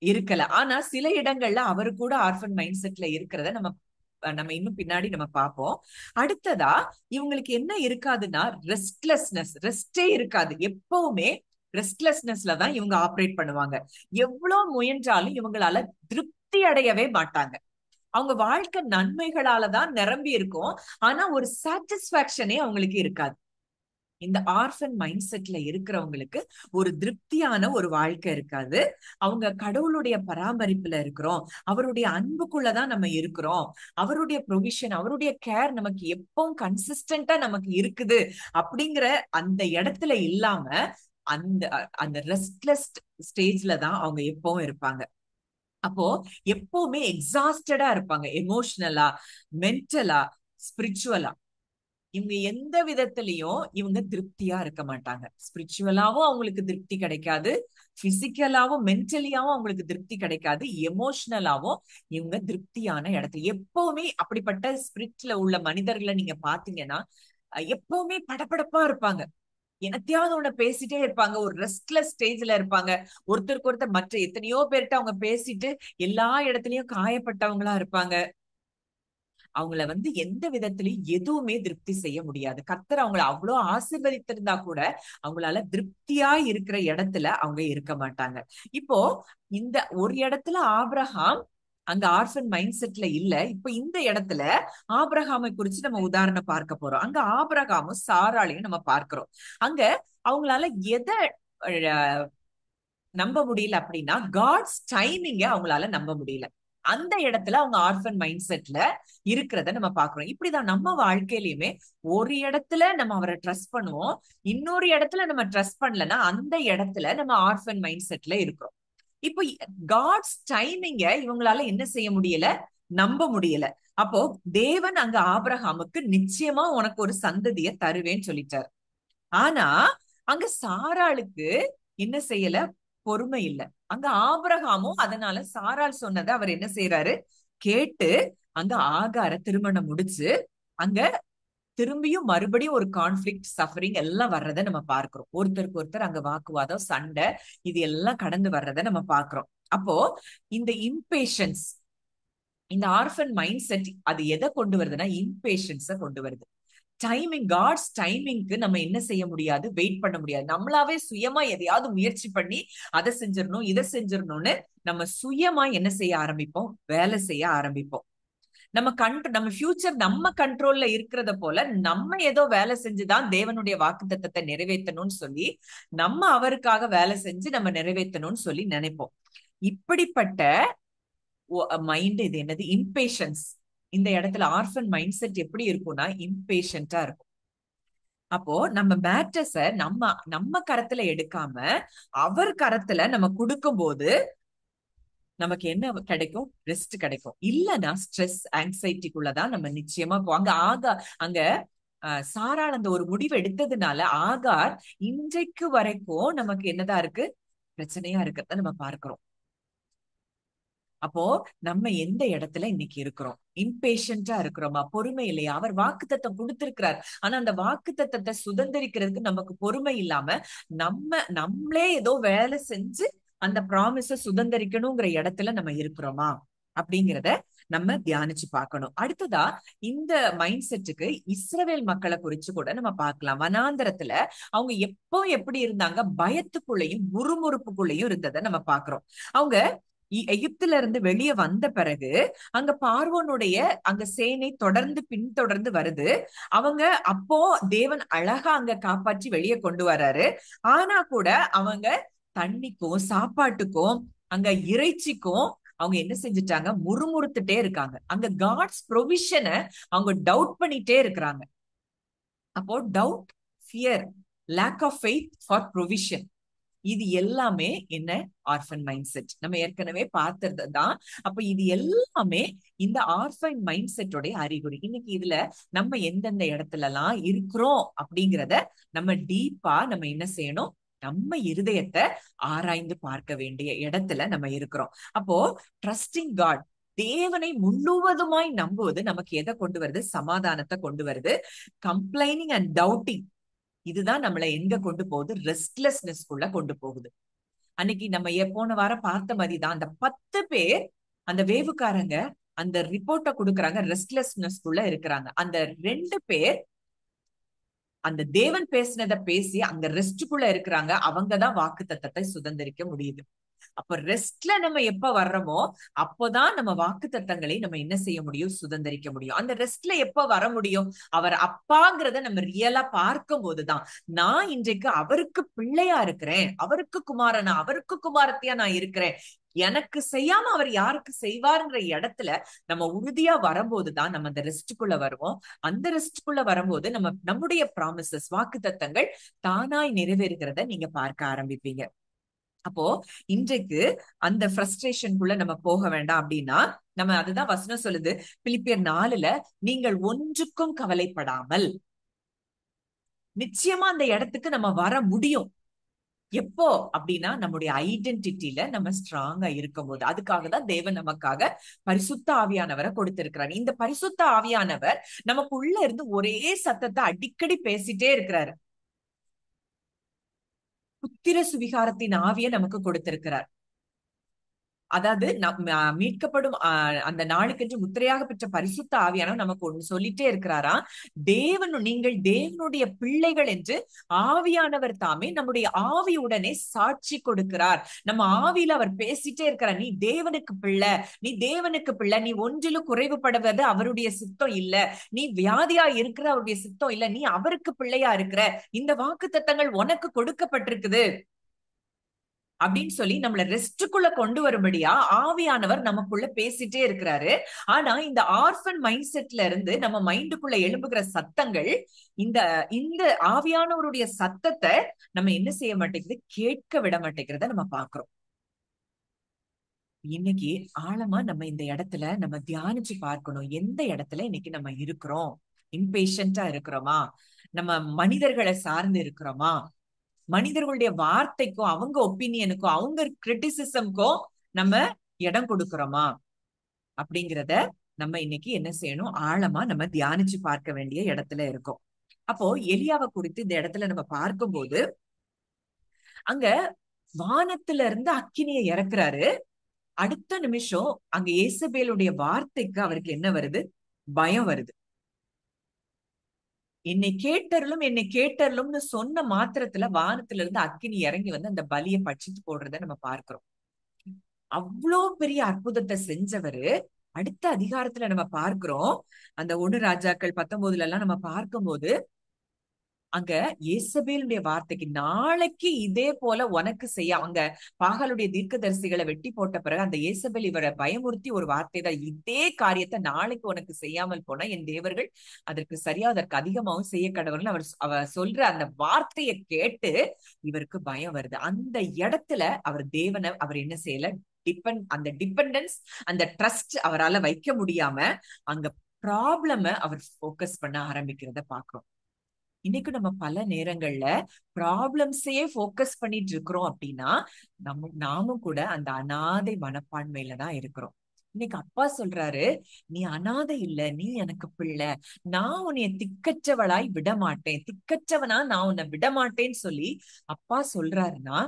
இருக்கல. ஆனா சில இடங்கள்ல அவரு கூட ஆர்ஃபன் மைண்ட் செட்ல இருக்கிறத நம்ம இன்னும் பின்னாடி நம்ம பார்ப்போம். அடுத்ததா இவங்களுக்கு என்ன இருக்காதுன்னா ரெஸ்டே இருக்காது. எப்பவுமே ரெஸ்ட்லெஸ்னஸ்ல தான் இவங்க ஆப்ரேட் பண்ணுவாங்க. எவ்வளவு முயன்றாலும் இவங்களால திருப்தி அடையவே மாட்டாங்க. அவங்க வாழ்க்கை நன்மைகளாலதான் நிரம்பி இருக்கும். ஆனா ஒரு சாட்டிஸ்பாக்சனே அவங்களுக்கு இருக்காது. இந்த ஆர்ஃபன் மைண்ட் செட்ல இருக்கிறவங்களுக்கு ஒரு திருப்தியான ஒரு வாழ்க்கை இருக்காது. அவங்க கடவுளுடைய பராமரிப்புல இருக்கிறோம், அவருடைய அன்புக்குள்ளதான் நம்ம இருக்கிறோம், அவருடைய ப்ரொவிஷன் அவருடைய கேர் நமக்கு எப்பவும் கன்சிஸ்டன்டா நமக்கு இருக்குது அப்படிங்கிற அந்த இடத்துல இல்லாம அந்த அந்த ரெஸ்ட்லெஸ் ஸ்டேஜ்ல தான் அவங்க எப்பவும் இருப்பாங்க. அப்போ எப்பவுமே எக்ஸாஸ்டடா இருப்பாங்க, எமோஷனலா, மென்டலா, ஸ்பிரிச்சுவலா. இவங்க எந்த விதத்திலையும் இவங்க திருப்தியா இருக்க மாட்டாங்க. ஸ்பிரிச்சுவலாவும் அவங்களுக்கு திருப்தி கிடைக்காது, பிசிக்கலாவும் மென்டலியாவும் அவங்களுக்கு திருப்தி கிடைக்காது, எமோஷனலாவும் இவங்க திருப்தியான இடத்துல எப்பவுமே அப்படிப்பட்ட ஸ்பிரிட்ல உள்ள மனிதர்களை நீங்க பாத்தீங்கன்னா எப்பவுமே படபடப்பா இருப்பாங்க. என்னத்தையாவது ஒண்ணு பேசிட்டே இருப்பாங்க, ஒரு ரெஸ்ட்லெஸ் ஸ்டேஜ்ல இருப்பாங்க. ஒருத்தருக்கு ஒருத்தர் மற்ற எத்தனையோ பேர்கிட்ட அவங்க பேசிட்டு எல்லா இடத்துலயும் காயப்பட்டவங்களா இருப்பாங்க. அவங்கள எந்த விதத்திலையும் எதுவுமே திருப்தி செய்ய முடியாது. கர்த்தர் அவங்கள அவ்வளவு ஆசீர்வதித்திருந்தா கூட அவங்களால திருப்தியா இருக்கிற இடத்துல அவங்க இருக்க மாட்டாங்க. இப்போ இந்த ஒரு இடத்துல ஆபிரகாம் அங்க ஆர்ஃபன் மைண்ட் செட்ல இல்ல. இப்ப இந்த இடத்துல ஆபிரகாமை குறிச்சு நம்ம உதாரணம் பார்க்க போறோம். அங்க ஆபிரகாமும் சாராளையும் நம்ம பார்க்கிறோம். அங்க அவங்களால எதை நம்ப முடியல அப்படின்னா காட்ஸ் டைமிங்க அவங்களால நம்ப முடியல. அந்த இடத்துல அவங்க ஆர்ஃபன் மைண்ட் செட்ல இருக்கிறத நம்ம பாக்குறோம். இப்படிதான் நம்ம வாழ்க்கையிலயுமே ஒரு இடத்துல நம்ம அவரை ட்ரஸ்ட் பண்ணுவோம், இன்னொரு இடத்துல நம்ம ட்ரஸ்ட் பண்ணலன்னா அந்த இடத்துல நம்ம ஆர்ஃபன் மைண்ட் செட்ல இருக்கிறோம். இப்போ காட்ஸ் டைமிங்க இவங்களால என்ன செய்ய முடியல, நம்ப முடியல. அப்போ தேவன் அங்க ஆபிரகாமுக்கு நிச்சயமா உனக்கு ஒரு சந்ததியை தருவேன்னு சொல்லிட்டாரு. ஆனா அங்க சாராளுக்கு என்ன செய்யல, பொறுமை இல்ல. அங்க ஆபிரகாமும் அதனால சாராள் சொன்னதை அவர் என்ன செய்யறாரு, கேட்டு அங்க ஆகார திருமணம் முடிச்சு அங்க திரும்பியும் மறுபடியும் ஒரு கான்ஃபிளிக்ட் சஃபரிங் எல்லாம் வர்றதை நம்ம பார்க்கிறோம். ஒருத்தருக்கு ஒருத்தர் அங்க வாக்குவாதம், சண்டை, இது எல்லாம் கடந்து வர்றதை நம்ம பார்க்கிறோம். அப்போ இந்த இம்பேஷன்ஸ், இந்த ஆர்ஃபன் மைண்ட் செட் அது எதை கொண்டு வருதுன்னா இம்பேஷன்ஸ கொண்டு வருது. டைமிங், காட்ஸ் டைமிங்க்கு நம்ம என்ன செய்ய முடியாது, வெயிட் பண்ண முடியாது. நம்மளாவே சுயமா எதையாவது முயற்சி பண்ணி அதை செஞ்சிடணும் இதை செஞ்சிடணும்னு நம்ம சுயமா என்ன செய்ய ஆரம்பிப்போம், வேலை செய்ய ஆரம்பிப்போம். நம்ம ஃபியூச்சர் நம்ம கண்ட்ரோல்ல இருக்கிறத போல நம்ம ஏதோ வேலை செஞ்சுதான் தேவனுடைய வாக்குத்தத்தத்தை நிறைவேற்றணும்னு சொல்லி நம்ம அவருக்காக வேலை செஞ்சு நம்ம நிறைவேற்றணும்னு சொல்லி நினைப்போம். இப்படிப்பட்ட மைண்ட் இது என்னது, இம்பேஷன்ஸ். இந்த இடத்துல ஆர்ஃபன் மைண்ட் செட் எப்படி இருக்கும்னா இம்பேஷண்டா இருக்கும். அப்போ நம்ம மேட்டர்ஸ நம்ம கரத்துல எடுக்காம அவர் கரத்துல நம்ம கொடுக்கும் போது நமக்கு என்ன கிடைக்கும், ரெஸ்ட் கிடைக்கும். இல்லைன்னா ஸ்ட்ரெஸ், ஆங்ஸைட்டிக்குள்ளதான் நம்ம நிச்சயமா போவாங்க. அங்க சாராள் அந்த ஒரு முடிவு எடுத்ததுனால ஆகார் இன்றைக்கு வரைக்கும் நமக்கு என்னதான் இருக்கு, பிரச்சனையா இருக்கிறத நம்ம பார்க்கிறோம். அப்போ நம்ம எந்த இடத்துல இன்னைக்கு இருக்கிறோம்? இம்பேஷண்டா இருக்கிறோமா? பொறுமை இல்லையா? அவர் வாக்குத்தத்தம் கொடுத்திருக்கிறார். ஆனா அந்த வாக்குத்தத்தத்தை சுதந்திரிக்கிறதுக்கு நமக்கு பொறுமை இல்லாம நம்மளே ஏதோ வேலை செஞ்சு அந்த ப்ராமிஸ சுதந்திரிக்கணுங்கிற இடத்துல நம்ம இருக்கிறோமா அப்படிங்கிறத நம்ம தியானிச்சு பார்க்கணும். அடுத்ததா இந்த மைண்ட் செட்டுக்கு இஸ்ரவேல் மக்களை குறிச்சு கூட நம்ம பார்க்கலாம். வனாந்தரத்துல அவங்க எப்போ எப்படி இருந்தாங்க? பயத்துக்குள்ளேயும் முறுமுறுப்புக்குள்ளேயும் இருந்ததை நம்ம பார்க்கிறோம். அவங்க எகிப்துல இருந்து வெளியே வந்த பிறகு அங்க பார்வோனுடைய அங்க சேனை தொடர்ந்து பின்தொடர்ந்து வருது. அவங்க அப்போ தேவன் அழகா அங்க காப்பாற்றி வெளியே கொண்டு வர்றாரு. ஆனா கூட அவங்க தண்ணிக்கும் சாப்பாட்டுக்கும் அங்க இறைச்சிக்கும் அவங்க என்ன செஞ்சுட்டாங்க? முறுமுறுத்துட்டே இருக்காங்க. அங்க காட்ஸ் ப்ரொவிஷனை அவங்க டவுட் பண்ணிட்டே இருக்கிறாங்க. அப்போ doubt, fear, lack of faith for provision, இது எல்லாமே என்ன? Orphan mind set. நம்ம ஏற்கனவே பார்த்தது தான். அப்ப இது எல்லாமே இந்த ஆர்ஃபன் மைண்ட் செட்டோடைய அறிகுறி. இன்னைக்கு இதுல நம்ம எந்தெந்த இடத்துல எல்லாம் இருக்கிறோம் அப்படிங்கிறத நம்ம டீப்பா நம்ம என்ன செய்யணும்? நம்ம இருதயத்தை ஆராய்ந்து பார்க்க வேண்டிய இடத்துல நம்ம இருக்கிறோம். அப்போ ட்ரஸ்டிங் காட், தேவனை முழுவதுமாய் நம்புவது நமக்கு எதை கொண்டு வருது? சமாதானத்தை கொண்டு வருது. கம்ப்ளைனிங் அண்ட் டவுட்டிங், இதுதான் நம்மளை எங்க கொண்டு போகுது? ரெஸ்ட்லெஸ்னஸ்க்குள்ள கொண்டு போகுது. அன்னைக்கு நம்ம போன வாரம் பார்த்த மாதிரி தான் அந்த 10 பேர் அந்த வேவுக்காரங்க அந்த ரிப்போர்ட்டை கொடுக்கறாங்க, ரெஸ்ட்லெஸ்னஸ்க்குள்ள இருக்கிறாங்க. அந்த 2 பேர் அந்த தேவன் பேசினதை பேசி அங்க ரெஸ்டுக்குள்ள இருக்கிறாங்க. அவங்கதான் வாக்குத்தத்தத்தை சுதந்திரிக்க முடியுது. அப்ப ரெஸ்ட்ல நம்ம எப்ப வர்றோமோ அப்போதான் நம்ம வாக்குத்தத்தங்களை நம்ம என்ன செய்ய முடியும்? சுதந்திரிக்க முடியும். அந்த ரெஸ்ட்ல எப்ப வர முடியும்? அவர் அப்பாங்கிறத நம்ம ரியலா பார்க்கும் போதுதான். நான் இன்றைக்கு அவருக்கு பிள்ளையா இருக்கிறேன், அவருக்கு குமாரனா, அவருக்கு குமாரத்தியா நான் இருக்கிறேன், எனக்கு செய்யாம அவர் யாருக்கு செய்வாருங்கிற இடத்துல நம்ம உறுதியா வரும்போதுதான் நம்ம அந்த ரெஸ்டுக்குள்ள வருவோம். அந்த ரெஸ்டுக்குள்ள வரும்போது நம்முடைய ப்ராமிசஸ், வாக்குத்தத்தங்கள் தானாய் நிறைவேறுகிறத நீங்க பார்க்க ஆரம்பிப்பீங்க. அப்போ இன்றைக்கு அந்த ஃப்ரஸ்ட்ரேஷனுக்குள்ள நம்ம போக வேண்டாம். அப்படின்னா நம்ம அதுதான் வசனம் சொல்லுது பிலிப்பியர் 4:4, நீங்கள் ஒன்றுக்கும் கவலைப்படாமல். நிச்சயமா அந்த இடத்துக்கு நம்ம வர முடியும். எப்போ அப்படின்னா நம்முடைய ஐடென்டிட்டியில நம்ம ஸ்ட்ராங்கா இருக்கும் போது. அதுக்காக தான் தேவன் நமக்காக பரிசுத்த ஆவியானவரை கொடுத்திருக்கிறார். இந்த பரிசுத்த ஆவியானவர் நமக்குள்ள இருந்து ஒரே சத்தத்தை அடிக்கடி பேசிட்டே இருக்கிறாரு. புத்திர சுவிகாரத்தின் ஆவியை நமக்கு கொடுத்திருக்கிறார். அதாவது மீட்கப்படும் அந்த நாளுக்கென்று முத்திரையாக பெற்ற பரிசுத்த ஆவியானவர் நமக்கு ஒண்ணு சொல்லிட்டே இருக்கிறாரா, நீங்கள் தேவனுடைய பிள்ளைகள் என்று ஆவியானவர் தாமே நம்முடைய ஆவியுடனே சாட்சி கொடுக்கிறார். நம்ம ஆவியில அவர் பேசிட்டே இருக்கிறார். நீ தேவனுக்கு பிள்ளை, நீ தேவனுக்கு பிள்ளை, நீ ஒன்றிலும் குறைவுபடுவது அவருடைய சித்தம் இல்ல, நீ வியாதியா இருக்கிற அவருடைய சித்தம் இல்ல, நீ அவருக்கு பிள்ளையா இருக்கிற, இந்த வாக்குத்தத்தங்கள் உனக்கு கொடுக்கப்பட்டிருக்குது அப்படின்னு சொல்லி நம்மள ரெஸ்டுக்குள்ள கொண்டு வரும்படியா ஆவியானவர் நமக்குள்ள பேசிட்டே இருக்கிறாரு. ஆனா இந்த ஆர்ஃபன் மைண்ட் செட்ல இருந்து நம்ம மைண்டுக்குள்ள எழும்புகிற சத்தங்கள், இந்த இந்த ஆவியானவருடைய சத்தத்தை நம்ம என்ன செய்ய மாட்டேங்குது? கேட்க விட மாட்டேங்கிறத நம்ம பாக்குறோம். இன்னைக்கு ஆழமா நம்ம இந்த இடத்துல நம்ம தியானிச்சு பார்க்கணும். எந்த இடத்துல இன்னைக்கு நம்ம இருக்கிறோம்? இம்பேஷண்டா இருக்கிறோமா? நம்ம மனிதர்களை சார்ந்து இருக்கிறோமா? மனிதர்களுடைய வார்த்தைக்கும் அவங்க ஒப்பீனியனுக்கும் அவங்க கிரிட்டிசிசம்க்கும் நம்ம இடம் கொடுக்கிறோமா அப்படிங்கிறத நம்ம இன்னைக்கு என்ன செய்யணும்? ஆழமா நம்ம தியானிச்சு பார்க்க வேண்டிய இடத்துல இருக்கோம். அப்போ எலியாவை குறித்து இந்த இடத்துல நம்ம பார்க்கும்போது அங்க வானத்துல இருந்து அக்கினியை இறக்குறாரு. அடுத்த நிமிஷம் அங்க ஏசபேலுடைய வார்த்தைக்கு அவருக்கு என்ன வருது? பயம் வருது. என்னை கேட்டருளும்னு சொன்ன மாத்திரத்துல வானத்துல இருந்து அக்கினி இறங்கி வந்து அந்த பலியை பட்சித்து போடுறத நம்ம பார்க்கிறோம். அவ்வளோ பெரிய அற்புதத்தை செஞ்சவரு அடுத்த அதிகாரத்துல நம்ம பார்க்கிறோம். அந்த 1 ராஜாக்கள் 19 எல்லாம் நம்ம பார்க்கும்போது அங்க ஏசபேலுடைய வார்த்தைக்கு, நாளைக்கு இதே போல உனக்கு செய்ய, அவங்க பாகாலுடைய தீர்க்கதரிசிகளை வெட்டி போட்ட பிறகு அந்த ஏசபேல் இவரை பயமுறுத்தி ஒரு வார்த்தை தான், இதே காரியத்தை நாளைக்கு உனக்கு செய்யாமல் போனா என் தேவர்கள் அதற்கு சரியா அதற்கு அதிகமாகவும் செய்ய கடவுள்னு அவர் சொல்ற அந்த வார்த்தையை கேட்டு இவருக்கு பயம் வருது. அந்த இடத்துல அவர் என்ன செய்யல? அந்த டிபெண்டன்ஸ், அந்த ட்ரஸ்ட் அவரால வைக்க முடியாம அங்க ப்ராப்ளம அவர் போக்கஸ் பண்ண ஆரம்பிக்கிறத பாக்குறோம். இன்னைக்கு நம்ம பல நேரங்கள்ல ப்ராப்ளம்ஸையே ஃபோக்கஸ் பண்ணிட்டு இருக்கிறோம் அப்படின்னா நாமும் கூட அந்த அனாதை மனப்பான்மையில தான் இருக்கிறோம். இன்னைக்கு அப்பா சொல்றாரு, நீ அனாதை இல்ல, நீ எனக்கு பிள்ளை, நான் உன்னைய திக்கற்றவளாய் விட மாட்டேன், திக்கற்றவனா நான் உன்னை விட மாட்டேன்னு சொல்லி அப்பா சொல்றாருன்னா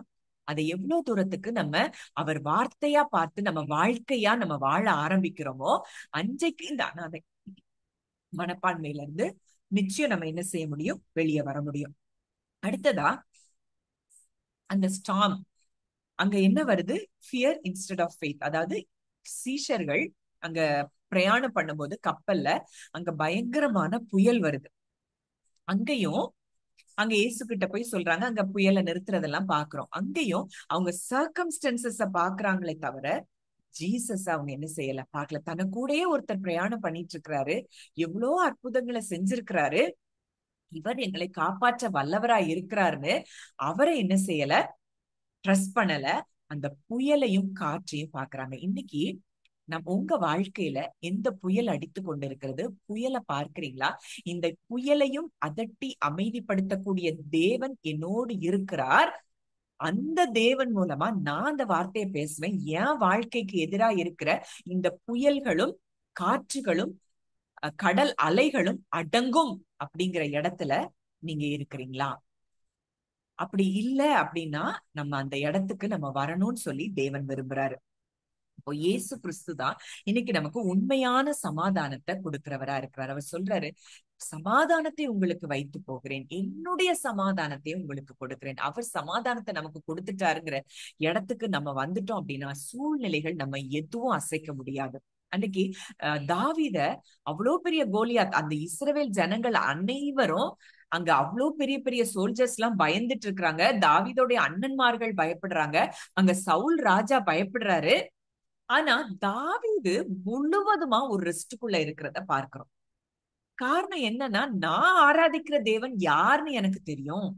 அதை எவ்வளவு தூரத்துக்கு நம்ம அவர் வார்த்தையா பார்த்து நம்ம வாழ்க்கையா நம்ம வாழ ஆரம்பிக்கிறோமோ அன்றைக்கு இந்த அனாதை மனப்பான்மையில இருந்து நிச்சயம் நம்ம என்ன செய்ய முடியும், வெளியே வர முடியும். அடுத்ததா அந்த ஸ்டார்ம், அங்க என்ன வருது, ஃபியர் இன்ஸ்டெட் ஆஃப் ஃபெய்த். அதாவது சீஷர்கள் அங்க பிரயாணம் பண்ணும்போது கப்பல்ல அங்க பயங்கரமான புயல் வருது. அங்கேயும் அங்க இயேசு கிட்ட போய் சொல்றாங்க, அங்க புயலை நிறுத்துறதெல்லாம் பாக்குறோம். அங்கேயும் அவங்க சர்க்கம்ஸ்டன்சஸ பாக்குறாங்களே தவிர ஜீசஸ் அவங்க என்ன செய்யல, பாக்கல. தன கூடயே ஒருத்தர் பிரயாணம் பண்ணிட்டு இருக்கிறாரு, எவ்வளோ அற்புதங்களை செஞ்சிருக்கிறாரு, இவர் எங்களை காப்பாற்ற வல்லவரா இருக்கிறாருன்னு அவரை என்ன செய்யல, ட்ரஸ்ட் பண்ணல. அந்த புயலையும் காற்றையும் பாக்குறாங்க. இன்னைக்கு உங்க வாழ்க்கையில எந்த புயல் அடித்து கொண்டிருக்கிறது, புயலை பார்க்கிறீங்களா? இந்த புயலையும் அதட்டி அமைதிப்படுத்தக்கூடிய தேவன் என்னோடு இருக்கிறார். அந்த தேவன் மூலமா நான் அந்த வார்த்தையை பேசுவேன். என் வாழ்க்கைக்கு எதிராக இருக்கிற இந்த புயல்களும் காற்றுகளும் கடல் அலைகளும் அடங்கும் அப்படிங்கிற இடத்துல நீங்க இருக்கிறீங்களா? அப்படி இல்ல அப்படின்னா நம்ம அந்த இடத்துக்கு நம்ம வரணும்னு சொல்லி தேவன் விரும்புறாரு. இப்போ இயேசு கிறிஸ்து தான் இன்னைக்கு நமக்கு உண்மையான சமாதானத்தை கொடுக்கிறவரா இருக்கிறார். அவர் சொல்றாரு, சமாதானத்தை உங்களுக்கு வைத்து போகிறேன், என்னுடைய சமாதானத்தை உங்களுக்கு கொடுக்கிறேன். அவர் சமாதானத்தை நமக்கு கொடுத்துட்டாருங்கிற இடத்துக்கு நம்ம வந்துட்டோம் அப்படின்னா சூழ்நிலைகள் நம்ம எதுவும் அசைக்க முடியாது. அன்னைக்கு தாவீத அவ்வளவு பெரிய கோலியாத், அந்த இஸ்ரவேல் ஜனங்கள் அனைவரும் அங்க அவ்வளவு பெரிய பெரிய சோல்ஜர்ஸ் எல்லாம் பயந்துட்டு இருக்கிறாங்க. தாவீதோடைய அண்ணன்மார்கள் பயப்படுறாங்க, அங்க சவுல் ராஜா பயப்படுறாரு. ஆனா தாவீது முழுவதுமா ஒரு ரெஸ்டுக்குள்ள இருக்கிறத பார்க்கிறோம். காரணம் என்னன்னா, நான் ஆராதிக்கிற தேவன் யாருன்னு எனக்கு தெரியும்,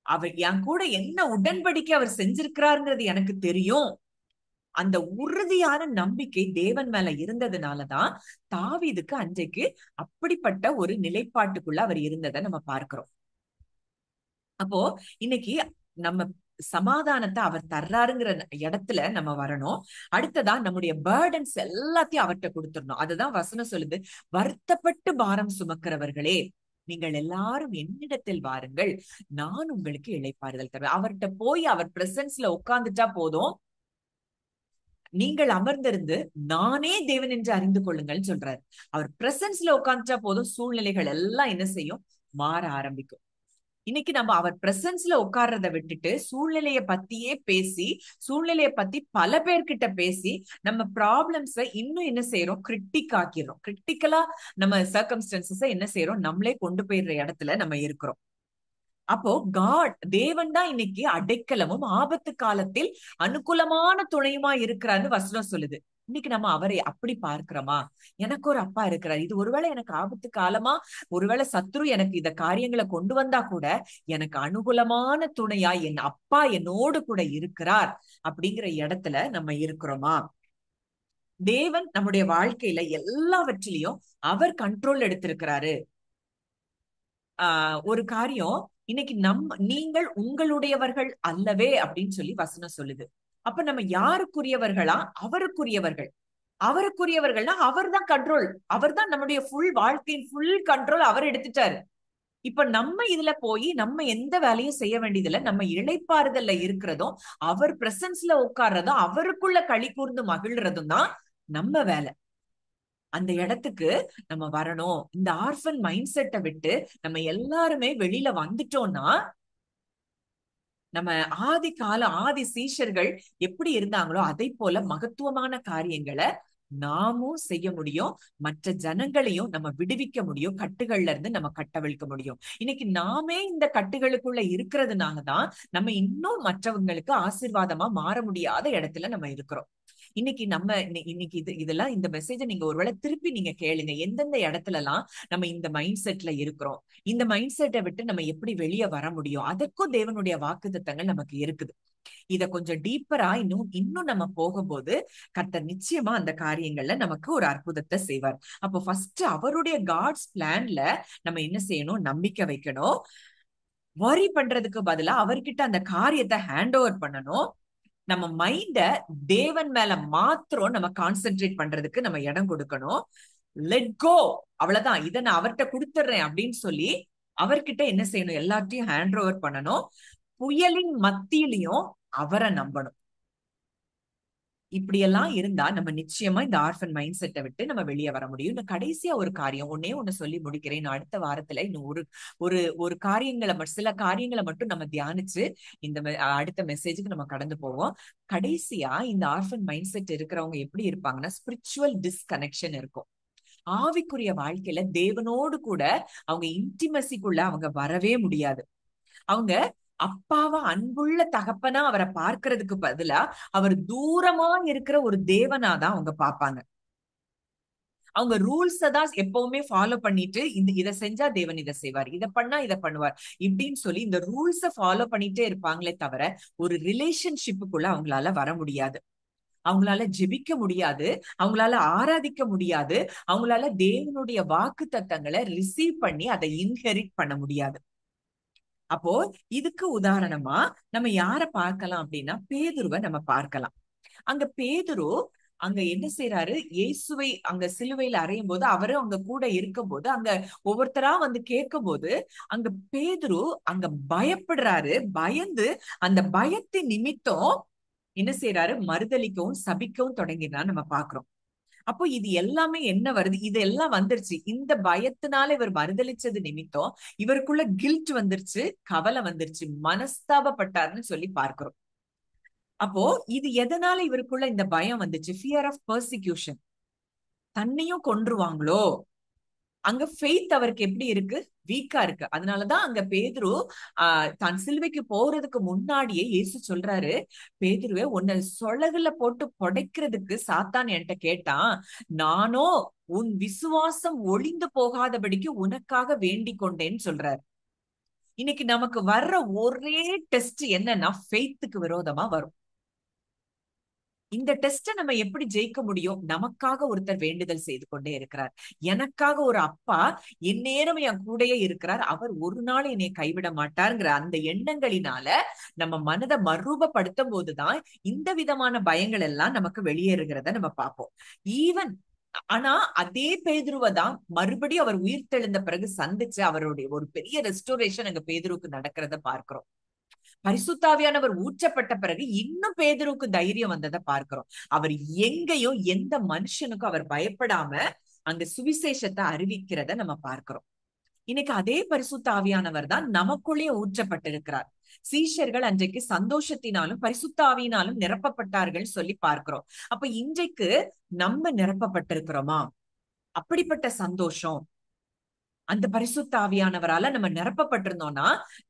அவர் என் கூட என்ன உடன்படிக்கை அவர் செஞ்சிருக்கிறாருங்கிறது எனக்கு தெரியும். அந்த உறுதியான நம்பிக்கை தேவன் மேல இருந்ததுனாலதான் தாவீதுக்கு அன்றைக்கு அப்படிப்பட்ட ஒரு நிலைப்பாட்டுக்குள்ள அவர் இருந்ததை நம்ம பார்க்கிறோம். அப்போ இன்னைக்கு நம்ம சமாதானத்தை அவர் தர்றாருங்கிற இடத்துல நம்ம வரணும். அடுத்ததா நம்முடைய பேர்டன்ஸ் எல்லாத்தையும் அவர்கிட்ட கொடுத்துடணும். அதுதான் வசனம் சொல்லுது, வருத்தப்பட்டு பாரம் சுமக்கிறவர்களே நீங்கள் எல்லாரும் என்னிடத்தில் வாருங்கள், நான் உங்களுக்கு இளைப்பாறுதல் தருவேன். அவர்கிட்ட போய் அவர் பிரசன்ஸ்ல உட்கார்ந்துட்டா போதும், நீங்கள் அமர்ந்திருந்து நானே தேவன் என்று அறிந்து கொள்ளுங்கள் சொல்றாரு. அவர் பிரசன்ஸ்ல உட்கார்ந்துட்டா போதும், சூழ்நிலைகள் எல்லாம் என்ன செய்யும், மாற ஆரம்பிக்கும். இன்னைக்கு நம்ம அவர் பிரசன்ஸ்ல உட்கார்றத விட்டுட்டு சூழ்நிலைய பத்தியே பேசி, சூழ்நிலைய பத்தி பல பேர்கிட்ட பேசி நம்ம ப்ராப்ளம்ஸ இன்னும் என்ன செய்யறோம், கிரிட்டிக் ஆக்கிறோம். கிரிட்டிக்கலா நம்ம சர்க்கம்ஸ்டன்சஸ என்ன செய்யறோம், நம்மளே கொண்டு போயிடுற இடத்துல நம்ம இருக்கிறோம். அப்போ தேவன் தான் இன்னைக்கு அடைக்கலமும் ஆபத்து காலத்தில் அனுகூலமான துணையுமா இருக்கிறான்னு வசனம் சொல்லுது. இன்னைக்கு நம்ம அவரை அப்படி பார்க்கிறோமா? எனக்கு ஒரு அப்பா இருக்கிறார், இது ஒருவேளை எனக்கு ஆபத்து காலமா, ஒருவேளை சத்ரு எனக்கு இந்த காரியங்களை கொண்டு வந்தா கூட எனக்கு அனுகூலமான துணையா என் அப்பா என்னோடு கூட இருக்கிறார் அப்படிங்கிற இடத்துல நம்ம இருக்கிறோமா? தேவன் நம்முடைய வாழ்க்கையில எல்லாவற்றிலையும் அவர் கண்ட்ரோல் எடுத்திருக்கிறாரு. ஒரு காரியம், இன்னைக்கு நீங்கள் உங்களுடையவர்கள் அல்லவே அப்படின்னு சொல்லி வசனம் சொல்லுது. அப்ப நம்ம யாருக்குரியவர்களா? அவருக்குரியவர்கள். அவருக்குரியவர்கள்னா அவர் தான் கண்ட்ரோல், அவர் தான் நம்முடைய ஃபுல் வாழ்க்கையின் ஃபுல் கண்ட்ரோல் அவர் எடுத்துட்டாரு. இப்ப நம்ம இதுல போய் நம்ம எந்த வேலையும் செய்ய வேண்டியதில்லை. நம்ம இளைப்பாறுதல்ல இருக்கிறதும் அவர் பிரசன்ஸ்ல உட்கார்றதும் அவருக்குள்ள களி கூர்ந்து மகிழ்றதும் தான் நம்ம வேலை. அந்த இடத்துக்கு நம்ம வரணும். இந்த ஆர்ஃபன் மைண்ட் செட்டை விட்டு நம்ம எல்லாருமே வெளியில வந்துட்டோம்னா, நம்ம ஆதி சீஷர்கள் எப்படி இருந்தாங்களோ அதை போல மகத்துவமான காரியங்களை நாமும் செய்ய முடியும். மற்ற ஜனங்களையும் நம்ம விடுவிக்க முடியும், கட்டுகள்ல இருந்து நம்ம கட்டவிழ்க்க முடியும். இன்னைக்கு நாமே இந்த கட்டுகளுக்குள்ள இருக்கிறதுனாலதான் நம்ம இன்னும் மற்றவங்களுக்கு ஆசீர்வாதமா மாற முடியாத இடத்துல நம்ம இருக்கிறோம். இன்னைக்கு இதெல்லாம் இந்த மெசேஜை நீங்க ஒருவேளை திருப்பி நீங்க கேளுங்க, எந்தெந்த இடத்துல எல்லாம் நம்ம இந்த மைண்ட் செட்ல இருக்கிறோம், இந்த மைண்ட் செட்டை விட்டு நம்ம எப்படி வெளியே வர முடியும், அதற்கும் தேவனுடைய வாக்குத்தத்தங்கள் நமக்கு இருக்குது. இத கொஞ்சம் டீப்பரா இன்னும் நம்ம போகும்போது கர்த்தர் நிச்சயமா அந்த காரியங்கள்ல நமக்கு ஒரு அற்புதத்தை செய்வார். அப்போ ஃபர்ஸ்ட் அவருடைய காட்ஸ் பிளான்ல நம்ம என்ன செய்யணும்? நம்பிக்கை வைக்கணும். வரி பண்றதுக்கு பதிலா அவர்கிட்ட அந்த காரியத்தை ஹேண்ட் ஓவர் பண்ணணும். நம்ம மைண்ட தேவன் மேல மாத்திரம் நம்ம கான்சென்ட்ரேட் பண்றதுக்கு நம்ம இடம் கொடுக்கணும். லெட் கோ, அவ்வளவுதான், இதை நான் அவர்கிட்ட கொடுத்துடுறேன் அப்படின்னு சொல்லி அவர்கிட்ட என்ன செய்யணும்? எல்லாத்தையும் ஹேண்ட் ஓவர் பண்ணணும். புயலின் மத்தியிலையும் அவரை நம்பணும். இப்படியெல்லாம் இருந்தா நம்ம நிச்சயமா இந்த ஆர்ஃபன் மைண்ட் செட்டை விட்டு நம்ம வெளியே வர முடியும். இன்னும் கடைசியா ஒரு காரியம் ஒண்ணு சொல்லி முடிக்கிறேன். நான் அடுத்த வாரத்துல இன்னும் ஒரு காரியங்களை சில காரியங்களை மட்டும் நம்ம தியானிச்சு இந்த அடுத்த மெசேஜுக்கு நம்ம கடந்து போவோம். கடைசியா இந்த ஆர்ஃபன் மைண்ட் செட் இருக்கிறவங்க எப்படி இருப்பாங்கன்னா, ஸ்பிரிச்சுவல் டிஸ்கனெக்ஷன் இருக்கும். ஆவிக்குரிய வாழ்க்கையில தேவனோடு கூட அவங்க இன்டிமசிக்குள்ள அவங்க வரவே முடியாது. அவங்க அப்பாவா அன்புள்ள தகப்பனா அவரை பார்க்கறதுக்கு பதிலா அவர் தூரமா இருக்கிற ஒரு தேவனாதான் அவங்க பார்ப்பாங்க. அவங்க ரூல்ஸ தான் எப்பவுமே ஃபாலோ பண்ணிட்டு இதை செஞ்சா தேவன் இதை செய்வார், இதை பண்ணா இதை பண்ணுவார் இப்படின்னு சொல்லி இந்த ரூல்ஸ ஃபாலோ பண்ணிட்டே இருப்பாங்களே தவிர ஒரு ரிலேஷன்ஷிப்புக்குள்ள அவங்களால வர முடியாது. அவங்களால ஜெபிக்க முடியாது, அவங்களால ஆராதிக்க முடியாது, அவங்களால தேவனுடைய வாக்கு தத்தங்களை ரிசீவ் பண்ணி அதை இன்ஹெரிட் பண்ண முடியாது. அப்போ இதுக்கு உதாரணமா நம்ம யார பார்க்கலாம் அப்படின்னா, பேதுருவை நம்ம பார்க்கலாம். அங்க பேதுரு அங்க என்ன செய்யறாரு? இயேசுவை அங்க சிலுவையில அறையும் போது அவரும் அங்க கூட இருக்கும் போது அங்க ஒவ்வொருத்தரா வந்து கேட்கும் போது அங்க பேதுரு அங்க பயப்படுறாரு. பயந்து அந்த பயத்தின் நிமித்தம் என்ன செய்யறாரு? மறுதலிக்கவும் சபிக்கவும் தொடங்கினார் நம்ம பாக்குறோம். அப்போ இது எல்லாமே என்ன வருது? இது எல்லாம் வந்துருச்சு. இந்த பயத்தினால இவர் மறுதலிச்சது நிமித்தம் இவருக்குள்ள கில்ட் வந்துருச்சு, கவலை வந்துருச்சு, மனஸ்தாபப்பட்டாருன்னு சொல்லி பார்க்கிறோம். அப்போ இது எதனால இவருக்குள்ள இந்த பயம் வந்துச்சு? Fear of persecution. தன்னையும் கொன்றுவாங்களோ. அங்க ஃபெய்த் அவருக்கு எப்படி இருக்கு? வீக்கா இருக்கு. அதனாலதான் அங்க பேதுரு தான் சிலுவைக்கு போறதுக்கு முன்னாடியே இயேசு சொல்றாரு, பேதுருவே, உன்னை சொலகுல போட்டு புடைக்கிறதுக்கு சாத்தான் என்கிட்ட கேட்டான், நானோ உன் விசுவாசம் ஒளிந்து போகாதபடிக்கு உனக்காக வேண்டிக் கொண்டேன்னு சொல்றாரு. இன்னைக்கு நமக்கு வர்ற ஒரே டெஸ்ட் என்னன்னா, ஃபெய்த்துக்கு விரோதமா வரும். இந்த டெஸ்ட நம்ம எப்படி ஜெயிக்க முடியும்? நமக்காக ஒருத்தர் வேண்டுதல் செய்து கொண்டே இருக்கிறார். எனக்காக ஒரு அப்பா எந்நேரம் என் கூடயே இருக்கிறார், அவர் ஒரு நாள் என்னை கைவிட மாட்டார்ங்கிற அந்த எண்ணங்களினால நம்ம மனதை மறுரூபப்படுத்தும் போதுதான் இந்த விதமான பயங்கள் எல்லாம் நமக்கு வெளியேறுகிறத நம்ம பார்ப்போம். ஈவன் ஆனா அதே பேதுருவதான் மறுபடியும் அவர் உயிர்த்தெழுந்த பிறகு சந்திச்சு அவருடைய ஒரு பெரிய ரெஸ்டோரேஷன் அங்க பேதுருவுக்கு நடக்கிறத பார்க்கிறோம். பரிசுத்தாவியானவர் ஊற்றப்பட்ட பிறகு இன்னும் பேதுருக்கு தைரியம் வந்ததை பார்க்கிறோம். அவர் எங்கேயும் எந்த மனுஷனுக்கும் அவர் பயப்படாம அங்க சுவிசேஷத்தை அறிவிக்கிறத நம்ம பார்க்கிறோம். இன்னைக்கு அதே பரிசுத்தாவியானவர் தான் நமக்குள்ளேயே ஊற்றப்பட்டிருக்கிறார். சீஷர்கள் அன்றைக்கு சந்தோஷத்தினாலும் பரிசுத்தாவியினாலும் நிரப்பப்பட்டார்கள் சொல்லி பார்க்கிறோம். அப்ப இன்றைக்கு நம்ம நிரப்பப்பட்டிருக்கிறோமா? அப்படிப்பட்ட சந்தோஷம் அந்த பரிசுத்த ஆவியானவரால நம்ம நிரப்பப்பட்டிருந்தோம்னா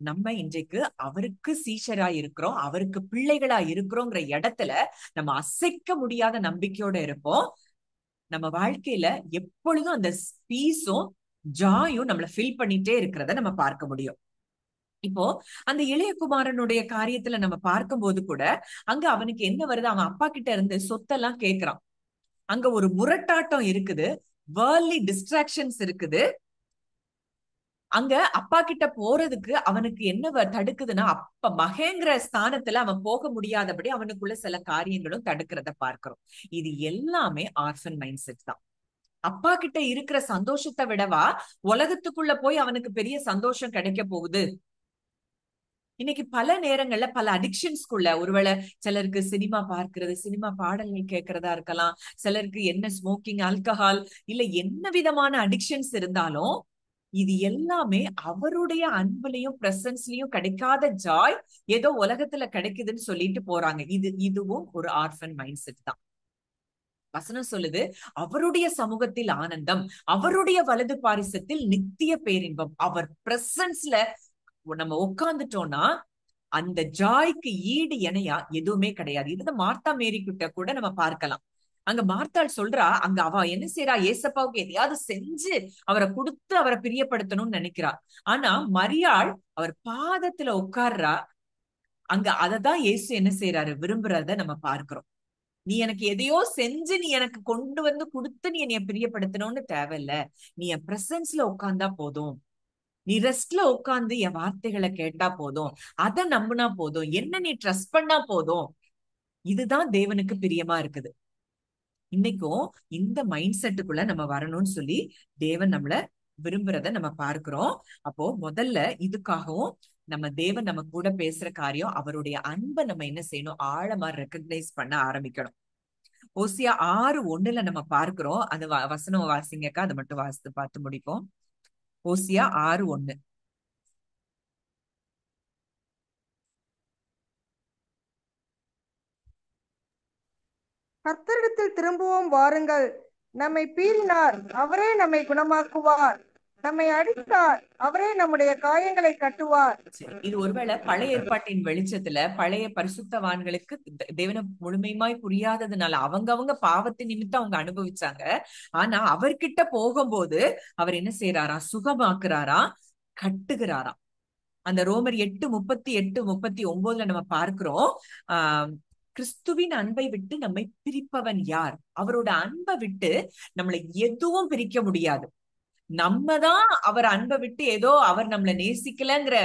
நம்ம இன்றைக்கு அவருக்கு சீஷரா இருக்கிறோம், அவருக்கு பிள்ளைகளா இருக்கிறோங்கிற இடத்துல நம்ம அசைக்க முடியாத நம்பிக்கையோட இருப்போம். நம்ம வாழ்க்கையில எப்பொழுதும் அந்த பீஸும் ஜாயும் நம்மளை ஃபில் பண்ணிட்டே இருக்கிறத நம்ம பார்க்க முடியும். இப்போ அந்த இளைய குமாரனுடைய காரியத்துல நம்ம பார்க்கும் போது கூட அங்க அவனுக்கு என்ன வருது? அவன் அப்பா கிட்ட இருந்து சொத்தெல்லாம் கேட்கிறான். அங்க ஒரு முரட்டாட்டம் இருக்குது, வேர்ல்ட்லி டிஸ்ட்ராக்ஷன்ஸ் இருக்குது. அங்க அப்பா கிட்ட போறதுக்கு அவனுக்கு என்ன தடுக்குதுன்னா, அப்ப மகேங்கிற ஸ்தானத்துல அவன் போக முடியாதபடி அவனுக்குள்ள சில காரியங்களும் தடுக்கிறத பார்க்கிறோம். இது எல்லாமே ஆர்ஃபன் மைண்ட் செட் தான். அப்பா கிட்ட இருக்கிற சந்தோஷத்தை விடவா உலகத்துக்குள்ள போய் அவனுக்கு பெரிய சந்தோஷம் கிடைக்க போகுது? இன்னைக்கு பல நேரங்கள்ல பல அடிக்ஷன்ஸ்குள்ள, ஒருவேளை சிலருக்கு சினிமா பார்க்கிறது, சினிமா பாடல்கள் கேட்கறதா இருக்கலாம், சிலருக்கு என்ன ஸ்மோக்கிங், ஆல்கஹால், இல்ல என்ன விதமான அடிக்ஷன்ஸ் இருந்தாலும் இது எல்லாமே அவருடைய அன்புலையும் பிரசன்ஸ்லயும் கிடைக்காத ஜாய் ஏதோ உலகத்துல கிடைக்குதுன்னு சொல்லிட்டு போறாங்க. இதுவும் ஒரு ஆர்ஃபன் மைண்ட் செட் தான். வசனம் சொல்லுது, அவருடைய சமூகத்தில் ஆனந்தம், அவருடைய வலது பாரிசத்தில் நித்திய பேரின்பம். அவர் பிரசன்ஸ்ல நம்ம உட்கார்ந்துட்டோம்னா அந்த ஜாய்க்கு ஈடு இணையா எதுவுமே கிடையாது. இதுதான் மார்த்தா மேரி கிட்ட கூட நம்ம பார்க்கலாம். அங்க மார்த்தாள் சொல்றா, அங்க அவ என்ன செய்யறா? ஏசப்பாவுக்கு எதையாவது செஞ்சு அவரை கொடுத்து அவரை பிரியப்படுத்தணும்னு நினைக்கிறா. ஆனா மரியாள் அவர் பாதத்துல உட்கார்றா. அங்க அததான் இயேசு என்ன செய்யறாரு, விரும்புறத நம்ம பார்க்கிறோம். நீ எனக்கு எதையோ செஞ்சு நீ எனக்கு கொண்டு வந்து கொடுத்து நீ என்னைய பிரியப்படுத்தணும்னு தேவையில்ல. நீ என் பிரசன்ஸ்ல உட்கார்ந்தா போதும். நீ ரெஸ்ட்ல உட்கார்ந்து என் வார்த்தைகளை கேட்டா போதும். அதை நம்பினா போதும். என்ன நீ ட்ரஸ்ட் பண்ணா போதும். இதுதான் தேவனுக்கு பிரியமா இருக்குது. இன்னைக்கும் இந்த மைண்ட் செட்டுக்குள்ள நம்ம வரணும்னு சொல்லி தேவன் நம்மள விரும்புறத நம்ம பார்க்கிறோம். அப்போ முதல்ல இதுக்காகவும் நம்ம தேவன் நம்ம கூட பேசுற காரியம், அவருடைய அன்பை நம்ம என்ன செய்யணும், ஆழமா ரெக்கக்னைஸ் பண்ண ஆரம்பிக்கணும். ஓசியா 6:1 நம்ம பார்க்கிறோம். அந்த வசனம் வாசிங்கக்கா, அதை மட்டும் வாசித்து பார்த்து முடிப்போம். ஓசியா 6:1. கர்த்தரிடத்தில் திரும்புவோம் வாருங்கள். நம்மை பீறினார், அவரே நம்மை குணமாக்குவார். நம்மை அடித்தார், அவரே நம்முடைய காயங்களை கட்டுவார். இது ஒருவேளை பழைய ஏற்பாட்டின் வெளிச்சத்துல பழைய பரிசுத்தவான்களுக்கு தேவனை முழுமையுமாய் புரியாததுனால அவங்க பாவத்தின் நிமித்தம் அவங்க அனுபவிச்சாங்க. ஆனா அவர்கிட்ட போகும்போது அவர் என்ன செய்யறாராம், சுகமாக்குறாராம், கட்டுகிறாராம். அந்த ரோமர் 8:38-39 நம்ம பார்க்கிறோம். ஆஹ் கிறிஸ்துவின் அன்பை விட்டு நம்மை பிரிப்பவன் யார்? அவரோட அன்பை விட்டு நம்மளை எதுவும் பிரிக்க முடியாது. நம்ம தான் அவர் அன்பை விட்டு ஏதோ அவர் நம்மளை நேசிக்கலங்கிற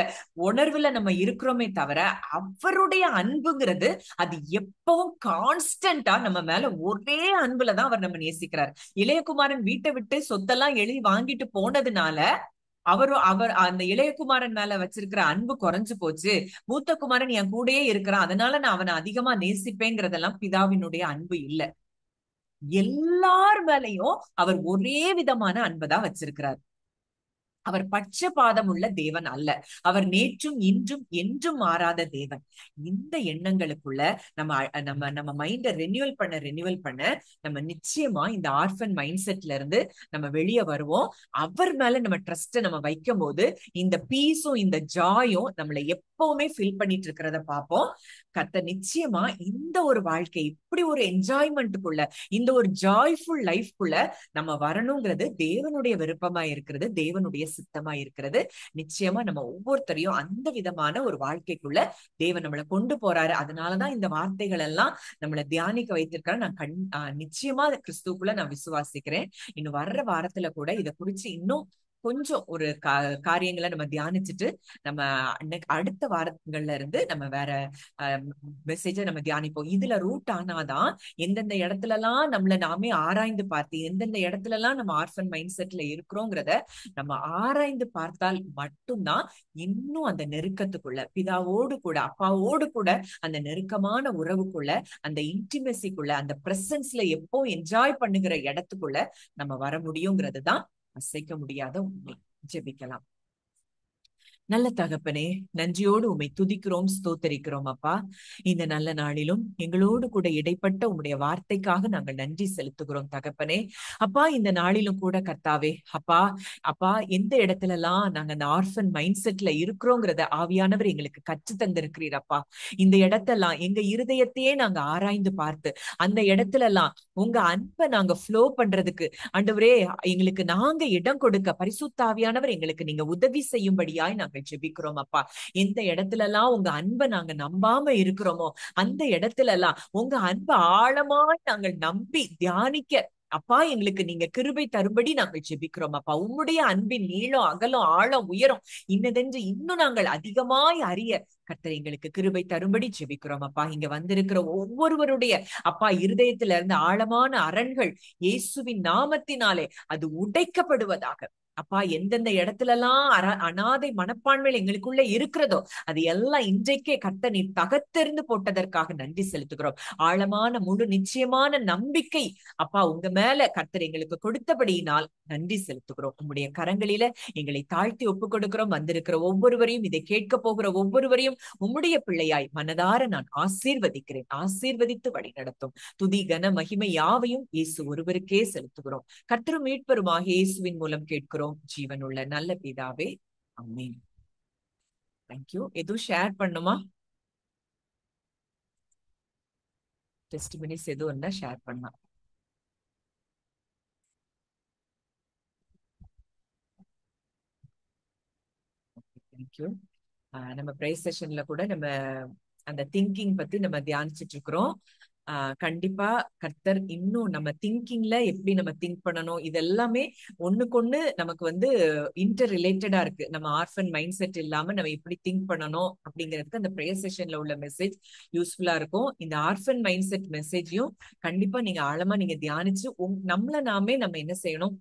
உணர்வுல நம்ம இருக்கிறோமே தவிர, அவருடைய அன்புங்கிறது அது எப்பவும் கான்ஸ்டன்டா நம்ம மேல ஒரே அன்புலதான் அவர் நம்ம நேசிக்கிறார். இளையகுமாரன் வீட்டை விட்டு சொத்தெல்லாம் எழுதி வாங்கிட்டு போனதுனால அவர் அந்த இளையகுமாரன் மேல வச்சிருக்கிற அன்பு குறைஞ்சு போச்சு. மூத்த குமாரன் என் கூடயே இருக்கிறான், அதனால நான் அவனை அதிகமா நேசிப்பேங்கிறதெல்லாம் பிதாவினுடைய அன்பு இல்ல. எல்லார் மேலையும் அவர் ஒரே விதமான அன்பைதான் வச்சிருக்கிறார். அவர் பட்சபாதம் உள்ள தேவன் அல்ல. அவர் நேற்றும் இன்றும் என்றும் மாறாத தேவன். இந்த எண்ணங்களுக்குள்ள நம்ம நம்ம நம்ம மைண்ட ரெனியூவல் பண்ண நம்ம நிச்சயமா இந்த ஆர்ஃபன் மைண்ட் செட்ல இருந்து நம்ம வெளியே வருவோம். அவர் மேல நம்ம ட்ரஸ்ட நம்ம வைக்கும் போது இந்த பீஸும் இந்த ஜாயும் நம்மளை எப்பவுமே ஃபில் பண்ணிட்டு இருக்கிறத பார்ப்போம். கர்த்தர் நிச்சயமா இந்த ஒரு வாழ்க்கை, இப்படி ஒரு என்ஜாய்மெண்ட்டுக்குள்ள, இந்த ஒரு ஜாய்ஃபுல் லைஃப்குள்ள நம்ம வரணுங்கிறது தேவனுடைய விருப்பமா இருக்கிறது, தேவனுடைய சித்தமா இருக்கிறது. நிச்சயமா நம்ம ஒவ்வொருத்தரையும் அந்த விதமான ஒரு வாழ்க்கைக்குள்ள தேவன் நம்மளை கொண்டு போறாரு. அதனாலதான் இந்த வார்த்தைகள் எல்லாம் நம்மளை தியானிக்க வைத்திருக்காரு. நான் நிச்சயமா கிறிஸ்துக்குள்ள நான் விசுவாசிக்கிறேன். இன்னும் வர்ற வாரத்துல கூட இதை குறிச்சு இன்னும் கொஞ்சம் ஒரு காரியங்களை நம்ம தியானிச்சுட்டு நம்ம அடுத்த வாரங்கள்ல இருந்து நம்ம வேற மெசேஜை நம்ம தியானிப்போம். இதுல ரூட் ஆனாதான் எந்தெந்த இடத்துல எல்லாம் நம்மள நாமே ஆராய்ந்து பார்த்து, எந்தெந்த இடத்துல எல்லாம் நம்ம ஆர்ஃபன் மைண்ட் செட்ல இருக்கிறோங்கிறத நம்ம ஆராய்ந்து பார்த்தால் மட்டும்தான் இன்னும் அந்த நெருக்கத்துக்குள்ள, பிதாவோடு கூட அப்பாவோடு கூட அந்த நெருக்கமான உறவுக்குள்ள, அந்த இன்டிமெசிக்குள்ள, அந்த பிரசன்ஸ்ல எப்போ என்ஜாய் பண்ணுகிற இடத்துக்குள்ள நம்ம வர முடியுங்கிறது தான் அசைக்க முடியாத உண்மை. ஜெபிக்கலாம். நல்ல தகப்பனே, நன்றியோடு உம்மை துதிக்கிறோம், ஸ்தோத்தரிக்கிறோம் அப்பா. இந்த நல்ல நாளிலும் எங்களோடு கூட இடைப்பட்ட உம்முடைய வார்த்தைக்காக நாங்கள் நன்றி செலுத்துகிறோம் தகப்பனே. அப்பா, இந்த நாளிலும் கூட கர்த்தாவே, அப்பா எந்த இடத்துல எல்லாம் நாங்க அந்த ஆர்ஃபன் மைண்ட் செட்ல இருக்கிறோங்கிறத ஆவியானவர் எங்களுக்கு கற்று தந்திருக்கிறீர் அப்பா. இந்த இடத்தெல்லாம் எங்க இருதயத்தையே நாங்க ஆராய்ந்து பார்த்து அந்த இடத்துல எல்லாம் உங்க அன்பை நாங்க ஃப்ளோ பண்றதுக்கு ஆண்டவரே எங்களுக்கு நாங்க இடம் கொடுக்க பரிசுத்த ஆவியானவர் எங்களுக்கு நீங்க உதவி செய்யும்படியாய் நாங்க ஜெபிக்கிறோம் அப்பா. எந்த இடத்துல எல்லாம் உங்க அன்பை நாங்க நம்பாம இருக்கிறோமோ அந்த இடத்துல எல்லாம் உங்க அன்பை ஆழமாய் நாங்கள் நம்பி தியானிக்க அப்பா எங்களுக்கு நீங்க கிருபை தரும்படி நாங்கள் ஜெபிக்கிறோம் அப்பா. உம்முடைய அன்பின் நீளம் அகலம் ஆழம் உயரம் இன்னதென்று இன்னும் நாங்கள் அதிகமாய் அறிய கர்த்தர் எங்களுக்கு கிருபை தரும்படி ஜெபிக்கிறோம் அப்பா. இங்க வந்திருக்கிற ஒவ்வொருவருடைய அப்பா இருதயத்துல இருந்து ஆழமான அரண்கள் இயேசுவின் நாமத்தினாலே அது உடைக்கப்படுவதாக அப்பா. எந்தெந்த இடத்துல எல்லாம் அனாதை மனப்பான்மையில் எங்களுக்குள்ள இருக்கிறதோ அது எல்லாம் இன்றைக்கே கர்த்தர் நீர் தகர்த்தெறிந்து போட்டதற்காக நன்றி செலுத்துகிறோம். ஆழமான முழு நிச்சயமான நம்பிக்கை அப்பா உங்க மேல கர்த்தர் எங்களுக்கு கொடுத்தபடியினால் நன்றி செலுத்துகிறோம். உங்களுடைய கரங்களில எங்களை தாழ்த்தி ஒப்புக் கொடுக்கிறோம். வந்திருக்கிற ஒவ்வொருவரையும், இதை கேட்க போகிற ஒவ்வொருவரையும் உம்முடைய பிள்ளையாய் மனதார நான் ஆசீர்வதிக்கிறேன். ஆசீர்வதித்து வழி நடத்தும். துதி கன மகிமை யாவையும் இயேசு ஒருவருக்கே செலுத்துகிறோம். கர்த்தரும் மீட்பருமாக இயேசுவின் மூலம் கேட்கிறோம் ஜீவனுள்ள நல்ல பிதாவே, ஆமென். தேங்க்யூ. எதுவும் ஷேர் பண்ணுமா? டெஸ்டிமனிஸ் எதுவும் இருந்தா ஷேர் பண்ணலாம். தேங்க்யூ. நம்ம பிரைஸ் செஷன்ல கூட நம்ம அந்த திங்கிங் பத்தி நம்ம தியானிச்சுட்டு இருக்கிறோம். கண்டிப்பா கர்த்தர் இன்னும் நம்ம திங்கிங்ல எப்படி நம்ம திங்க் பண்ணணும், இது எல்லாமே ஒண்ணுக்கொண்ணு நமக்கு வந்து இன்டர் ரிலேட்டடா இருக்கு. நம்ம ஆர்ஃபன் மைண்ட் செட் இல்லாம நம்ம எப்படி திங்க் பண்ணணும் அப்படிங்கிறதுக்கு அந்த ப்ரேயர் செஷன்ல உள்ள மெசேஜ் யூஸ்ஃபுல்லா இருக்கும். இந்த ஆர்ஃபன் மைண்ட் செட் மெசேஜையும் கண்டிப்பா நீங்க ஆழமா நீங்க தியானிச்சு நம்மள நாமே நம்ம என்ன செய்யணும்,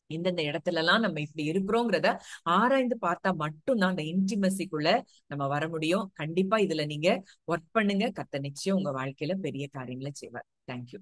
இந்தந்த இடத்துல எல்லாம் நம்ம இப்படி இருக்கிறோங்கிறத ஆராய்ந்து பார்த்தா மட்டும்தான் அந்த இன்டிமசிக்குள்ள நம்ம வர முடியும். கண்டிப்பா இதுல நீங்க ஒர்க் பண்ணுங்க. கர்த்தர் நிச்சயம் உங்க வாழ்க்கையில பெரிய காரியங்களை செய்வார். தேங்க்யூ.